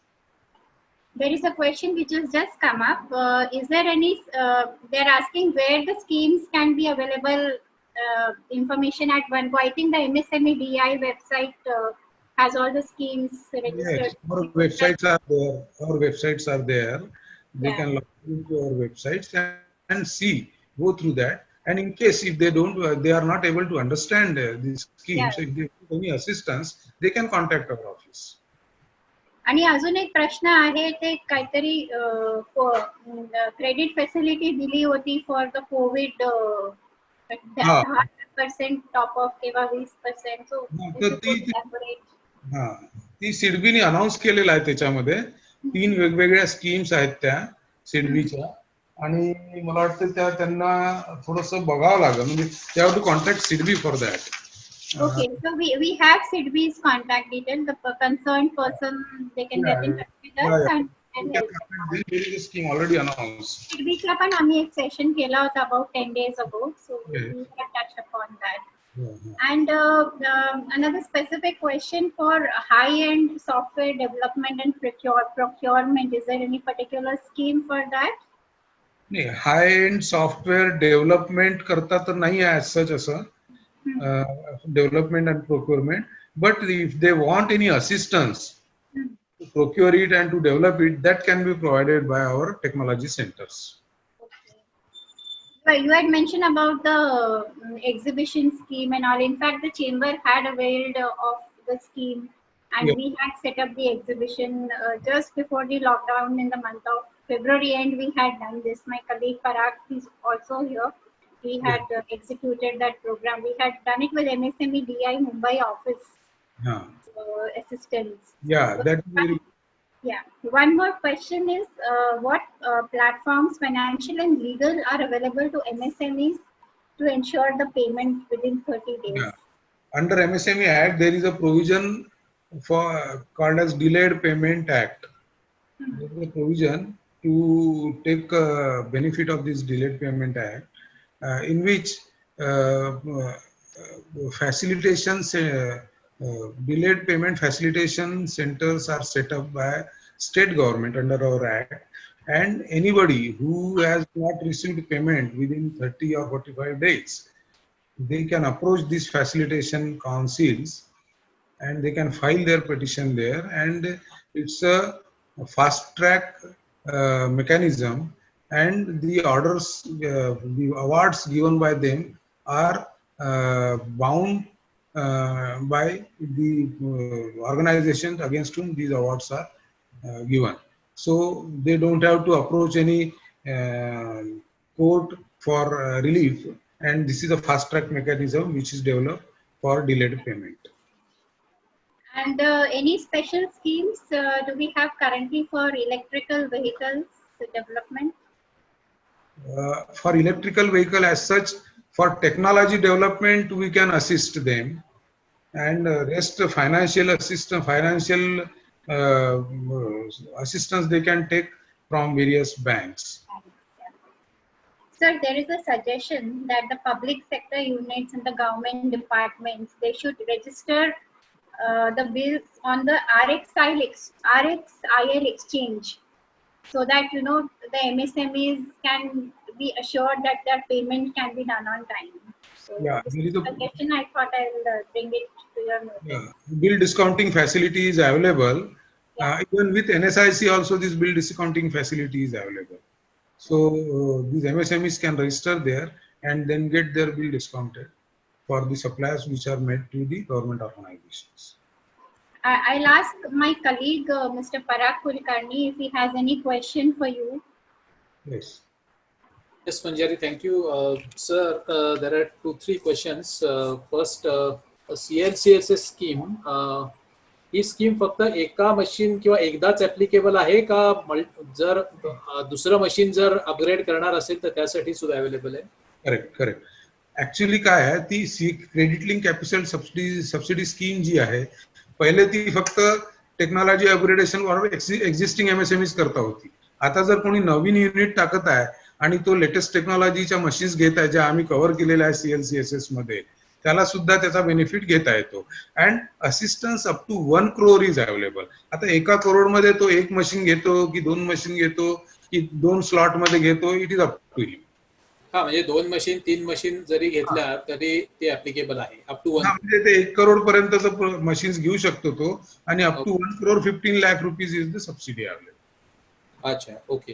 There is a question which has just come up. Is there any, they're asking where the schemes can be available, information at one go. I think the MSME DI website has all the schemes registered. Yes, our websites are there. Our websites are there. They can log into our websites and see, go through that. And in case if they don't, they are not able to understand these schemes, if they need any assistance, they can contact our office. आणि अजून एक प्रश्न आहे, ते काहीतरी credit facility दिली होती for the Covid 10% top of किंवा 20%. सो ती सिडबीने अनाउन्स केलेलं आहे. त्याच्यामध्ये 3 वेगवेगळ्या स्कीम्स आहेत त्या सिडबीच्या, आणि मला वाटतं त्यांना थोडंसं बघावं लागेल, म्हणजे they have to contact SIDBI for that. Okay, so we have SIDBI's contact details. The concerned person, they can get in touch with us and there is a scheme already announced. SIDBI'चा पण आम्ही एक session केला होता about 10 days ago, so we can touch upon that. And another specific question for high-end software development and procurement, is there any particular scheme for that? नाही, high-end software development करता तर नाही आहे as such असं development and procurement, but if they want any assistance to procure it and to develop it, that can be provided by our technology centers. You had mentioned about the exhibition scheme and all. In fact, the chamber had availed of the scheme, and we had set up the exhibition just before the lockdown in the month of February, and we had done this. My colleague Parag is also here. We had executed that program. We had done it with MSME DI Mumbai office assistance. Yeah, that is very. Yeah. One more question is, what platforms, financial and legal, are available to MSMEs to ensure the payment within 30 days? Yeah. Under MSME Act, there is a provision for called as Delayed Payment Act. There is a provision to take benefit of this Delayed Payment Act, in which facilitation, delayed payment facilitation centers are set up by state government under our act, and anybody who has not received payment within 30 or 45 days, they can approach these facilitation councils and they can file their petition there, and it's a fast track mechanism, and the orders, the awards given by them are bound by the organizations against whom these awards are given. So they don't have to approach any court for relief, and this is a fast track mechanism which is developed for delayed payment. And any special schemes do we have currently for electrical vehicles development? For electrical vehicle as such, for technology development, we can assist them, and rest financial assistance, assistance they can take from various banks. Sir, there is a suggestion that the public sector units and the government departments, they should register the bills on the RXIL exchange, so that the MSMEs can be assured that their payment can be done on time. So Yeah, this there is a suggestion, I thought I'll bring it to your notice. bill discounting facility is available. Even with NSIC also, this bill discounting facility is available. So these MSMEs can register there and then get their bill discounted for the suppliers which are made to the government organizations. I'll ask my colleague, Mr. Parag Kulkarni, if he has any question for you. Yes. Yes, Manjari, thank you. Sir, there are 2-3 questions. First, CLCSS scheme. He scheme फक्त एका machine किंवा एकदाच applicable आहे का, जर दुसरं machine जर upgrade करणार असेल तर त्यासाठी सुद्धा अवेलेबल आहे? करेक्ट. ऍक्च्युअली काय आहे, ती credit link capital subsidy scheme जी आहे, पहिले ती फक्त टेक्नॉलॉजी अपग्रेडेशन वर एक्झिस्टिंग एमएसएमईज करता होती. आता जर कोणी नवीन युनिट टाकत आहे आणि तो लेटेस्ट टेक्नॉलॉजीच्या मशीन्स घेत आहे, ज्या आम्ही कव्हर केलेल्या आहे CLCSS मध्ये, त्याला सुद्धा त्याचा बेनिफिट घेता येतो. And assistance up to 1 crore is available. आता 1 crore मध्ये तो एक मशीन घेतो की 2 मशीन घेतो की 2 स्लॉट मध्ये घेतो, it is up to him. हा, म्हणजे 2 मशीन 3 मशीन जरी घेतल्या तरी ते ऍप्लिकेबल आहे अप टू 1. म्हणजे ते 1 crore पर्यंतचं मशीन्स घेऊ शकतो तो, आणि up to 1 crore 15 lakh rupees is the subsidy available. अच्छा, ओके.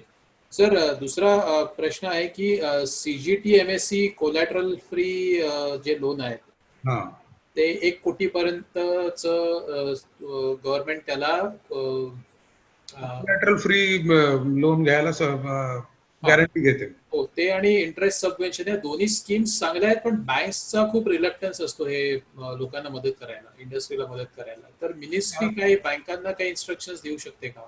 सर, दुसरा प्रश्न आहे की CGT MSC कोलॅटरल फ्री जे लोन आहेत, ते 1 कोटी पर्यंतच गव्हर्नमेंट त्याला कोलॅटरल फ्री लोन घ्यायला गॅरंटी घेते. हो, ते आणि इंटरेस्ट सबवेन्शन या दोन्ही स्कीम्स चांगल्या आहेत, पण बँक्सचा खूप रिलक्टन्स असतो हे लोकांना मदत करायला, इंडस्ट्रीला मदत करायला. तर मिनिस्ट्री काही बँकांना काही इन्स्ट्रक्शन्स देऊ शकते का?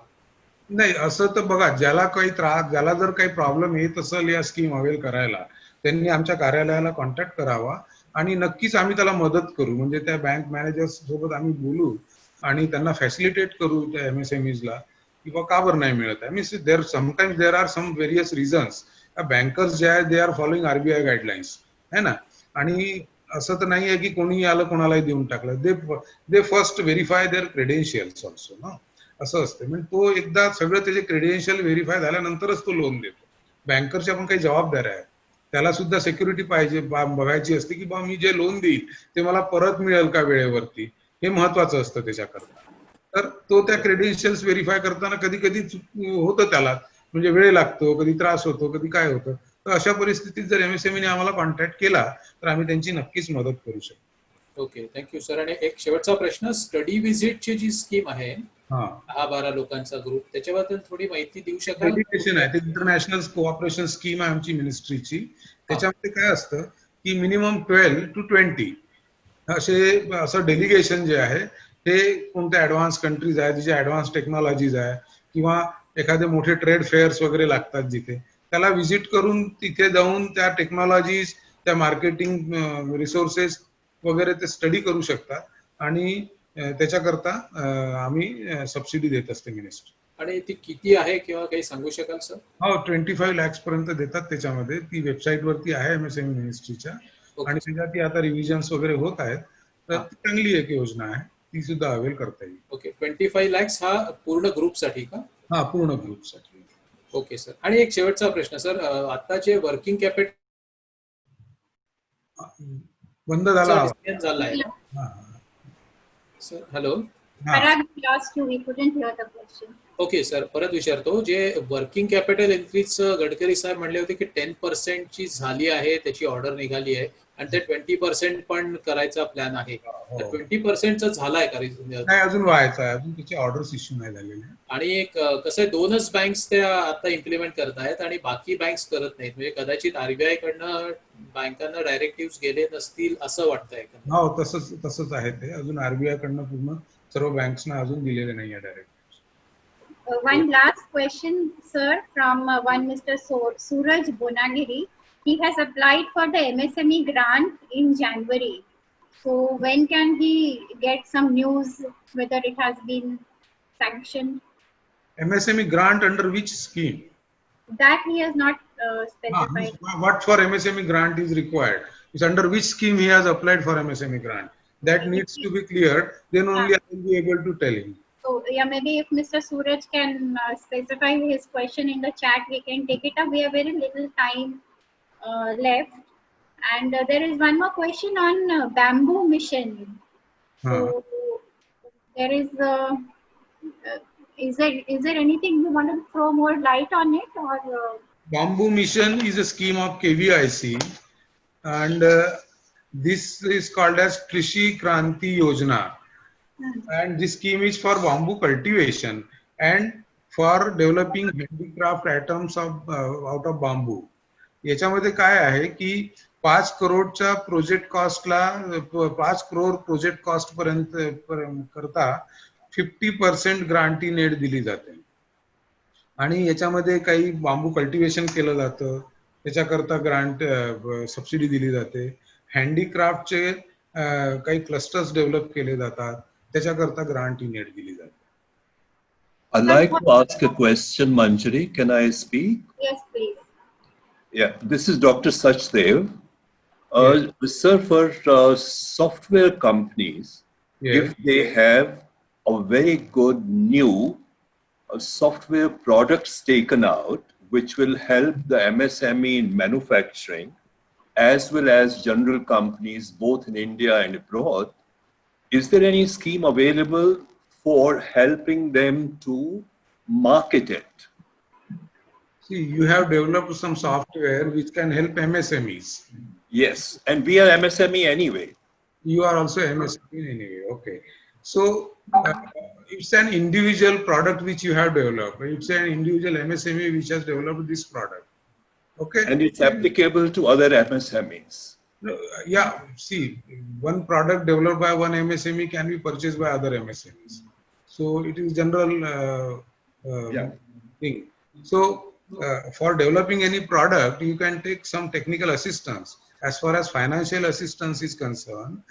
नाही, असं तर बघा, ज्याला काही त्रास, ज्याला जर काही प्रॉब्लेम येत असेल या स्कीम अवेल करायला, त्यांनी आमच्या कार्यालयाला कॉन्टॅक्ट करावा आणि नक्कीच आम्ही त्याला मदत करू. म्हणजे त्या बँक मॅनेजर्स सोबत आम्ही बोलू आणि त्यांना फॅसिलिटेट करू त्या MSMEs ला, किंवा का बरं नाही मिळत आहे. Means sometimes there are some various reasons. Bankers जे आहे they are following RBI guidelines है ना, आणि असं तर नाही आहे की कोणी आलं कोणालाही देऊन टाकलं. They first verify their credentials also ना, असं असतं. म्हणजे तो एकदा सगळं त्याचे क्रेडेन्शियल व्हेरीफाय झाल्यानंतरच तो लोन देतो. बँकरच्या पण काही जबाबदाऱ्या आहेत, त्याला सुद्धा सिक्युरिटी पाहिजे, बघायची असते की बा मी जे लोन देईल ते मला परत मिळेल का वेळेवरती, हे महत्वाचं असतं त्याच्याकरता. तर तो त्या क्रेडेन्शियल्स व्हेरीफाय करताना कधी कधी होतं त्याला, म्हणजे वेळ लागतो, कधी त्रास होतो, कधी काय होतं. तर अशा परिस्थितीत जर MSMEने आम्हाला कॉन्टॅक्ट केला तर आम्ही त्यांची नक्कीच मदत करू शकतो. Okay, thank you sir. आणि एक शेवटचा प्रश्न, स्टडी व्हिजिटची जी स्कीम आहे 10-12 लोकांचा ग्रुप, त्याच्याबद्दल थोडी माहिती देऊ शकाल? डेडिकेशन आहे, ते इंटरनॅशनल कोऑपरेशन स्कीम आहे आमची मिनिस्ट्रीची. त्याच्यामध्ये काय असतं की मिनिमम 12 to 20 असं डेलिगेशन जे आहे ते कोणत्या ऍडव्हान्स कंट्रीज आहेत, जिथे ऍडव्हान्स टेक्नॉलॉजीज आहे, किंवा एखादे मोठे ट्रेड फेअर्स वगैरे लागतात जिथे, त्याला व्हिजिट करून तिथे जाऊन त्या टेक्नॉलॉजीज, त्या मार्केटिंग रिसोर्सेस वगैरे ते स्टडी करू शकतात, आणि त्याच्याकरता आम्ही सबसिडी देत असते मिनिस्ट्री. आणि ती किती आहे किंवा काही सांगू शकाल सर? हो, 25 lakhs पर्यंत देतात त्याच्यामध्ये. ती वेबसाईट वरती आहे MSME मिनिस्ट्रीच्या, आणि त्याच्यात आता रिव्हिजन्स वगैरे होत आहेत, तर ती चांगली एक योजना आहे, ती सुद्धा अवेल करता येईल. ओके, 25 lakhs हा पूर्ण ग्रुपसाठी का? हा, पूर्ण ग्रुपसाठी. Okay sir. आणि एक शेवटचा प्रश्न सर, आता जे वर्किंग कॅपिटल बंद झाला आवाज. डिसिजन झालाय हा, सर. हॅलो. हा. Parag, we lost you. We couldn't hear the question. Okay sir, परत विचारतो, जे वर्किंग कॅपिटल इन्क्रीज गडकरी साहेब म्हणले होते की 10% ची झाली आहे, त्याची ऑर्डर निघाली आहे आणि ते 20% पण करायचा प्लॅन आहे. तर 20% झालाय का? नाही, अजून व्हायचं आहे, अजून त्याचे ऑर्डर्स इश्यू नाही झालेले. आणि एक कसं आहे, 2च बँक्स त्या आता इम्प्लिमेंट करत आहेत आणि बाकी बँक्स करत नाहीत. म्हणजे कदाचित RBI कडनं बँकांना डायरेक्टिव्ह गेले नसतील असं वाटतंय. हो, तसंच आहे ते. अजून RBI कडनं पूर्ण सर्व बँक्सना अजून दिलेले नाही आहे direct. One last question, sir, from one Mr. Suraj Bonagiri. He has applied for the MSME grant in January. So when can he get some news whether it has been sanctioned? MSME grant under which scheme? That he has not specified. What for MSME grant is required? It's under which scheme he has applied for MSME grant. That needs to be cleared. Then only I will be able to tell him. So yeah, maybe if Mr. Suraj can specify his question in the chat, we can take it up. We have very little time left, and there is one more question on bamboo mission. So there is there anything you want to throw more light on it, or Bamboo Mission is a scheme of KVIC, and this is called as Krishi Kranti Yojana. And this scheme is for bamboo cultivation and for developing handicraft items out of bamboo. याच्यामध्ये काय आहे की 5 करोडच्या project कॉस्टला 5 crore project cost पर्यंत करता 50% ग्रांटी net दिली जाते. आणि याच्यामध्ये काही बांबू कल्टिवेशन केलं जातं, त्याच्याकरता ग्रांट सबसिडी दिली जाते. हँडीक्राफ्टचे काही क्लस्टर्स डेव्हलप केले जातात, त्याच्याकरता ग्रांट नेट दिली जाते. I'd like to ask a question, Manjari. Can I speak? yes, please. Yeah, this is Dr. Sachdev. Sir, for software companies, if they have a very good new software products taken out, which will help the MSME in manufacturing, as well as general companies, both in India and abroad, is there any scheme available for helping them to market it? See, you have developed some software which can help MSMEs. Yes, and we are MSME anyway. You are also MSME anyway. Okay. So it's an individual product which you have developed. It's an individual MSME which has developed this product. Okay. And it's applicable to other MSMEs. Yeah. See, one product developed by one MSME can be purchased by other MSMEs. So it is general thing. So for developing any product, you can take some technical assistance. As far as financial assistance is concerned,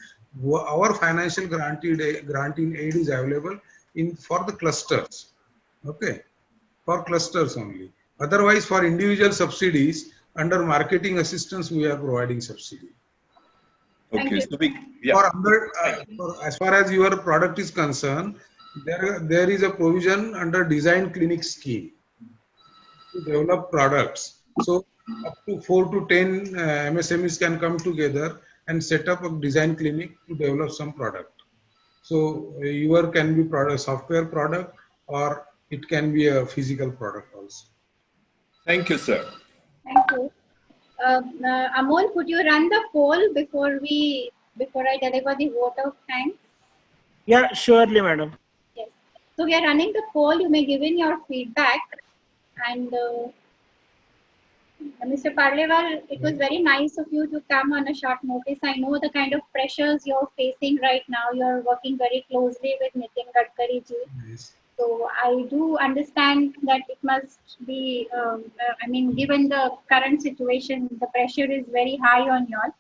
our financial granting aid is available for the clusters. Okay, for clusters only. Otherwise, for individual subsidies, under marketing assistance, we are providing subsidy. Okay, so as far as your product is concerned, there is a provision under design clinic scheme to develop products. So up to 4 to 10 MSMEs can come together and set up a design clinic to develop some product. So your can be a software product, or it can be a physical product also. Thank you, sir. Thank you. Amol, could you run the poll before I deliver the vote of thanks? Yeah, surely, madam. Yes. So we are running the poll. You may give in your feedback. And Mr. Parlewal, it was very nice of you to come on a short notice. I know the kind of pressures you're facing right now. You're working very closely with Nitin Gadkari ji. Yes. So I do understand that it must be, I mean, given the current situation, the pressure is very high on you all.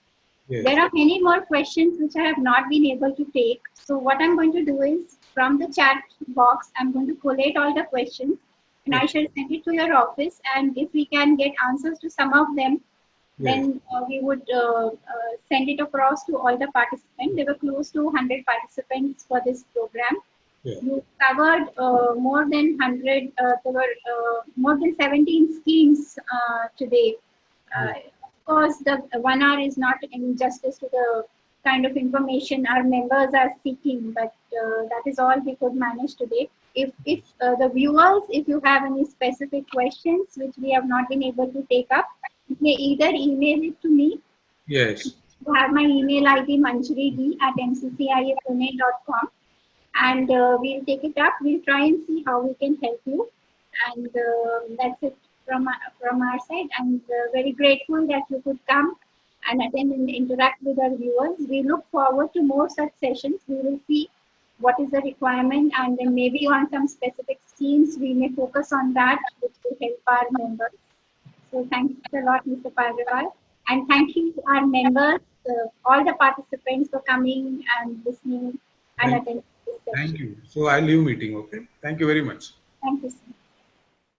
Yes. There are many more questions which I have not been able to take. So what I'm going to do is, from the chat box, I'm going to collate all the questions and I shall send it to your office. And if we can get answers to some of them, Then we would send it across to all the participants. There were close to 100 participants for this program. You covered more than 100, there were more than 17 schemes today. Of course, the 1 hour is not in justice to the kind of information our members are seeking, but that is all we could manage today. If the viewers, if you have any specific questions which we have not been able to take up, you may either email it to me. Yes. You have my email ID manjuridi@mcciapune.com, and we'll take it up. We'll try and see how we can help you, and that's it from our side. And very grateful that you could come and attend and interact with our viewers. We look forward to more such sessions. We will see what is the requirement, and then maybe on some specific schemes we may focus on that, which will help our members. So thanks a lot, Mr. Pargawal, and thank you to our members, all the participants for coming and listening and attending this session. Thank you. So I'll leave meeting. Okay. Thank you very much. Thank you, sir.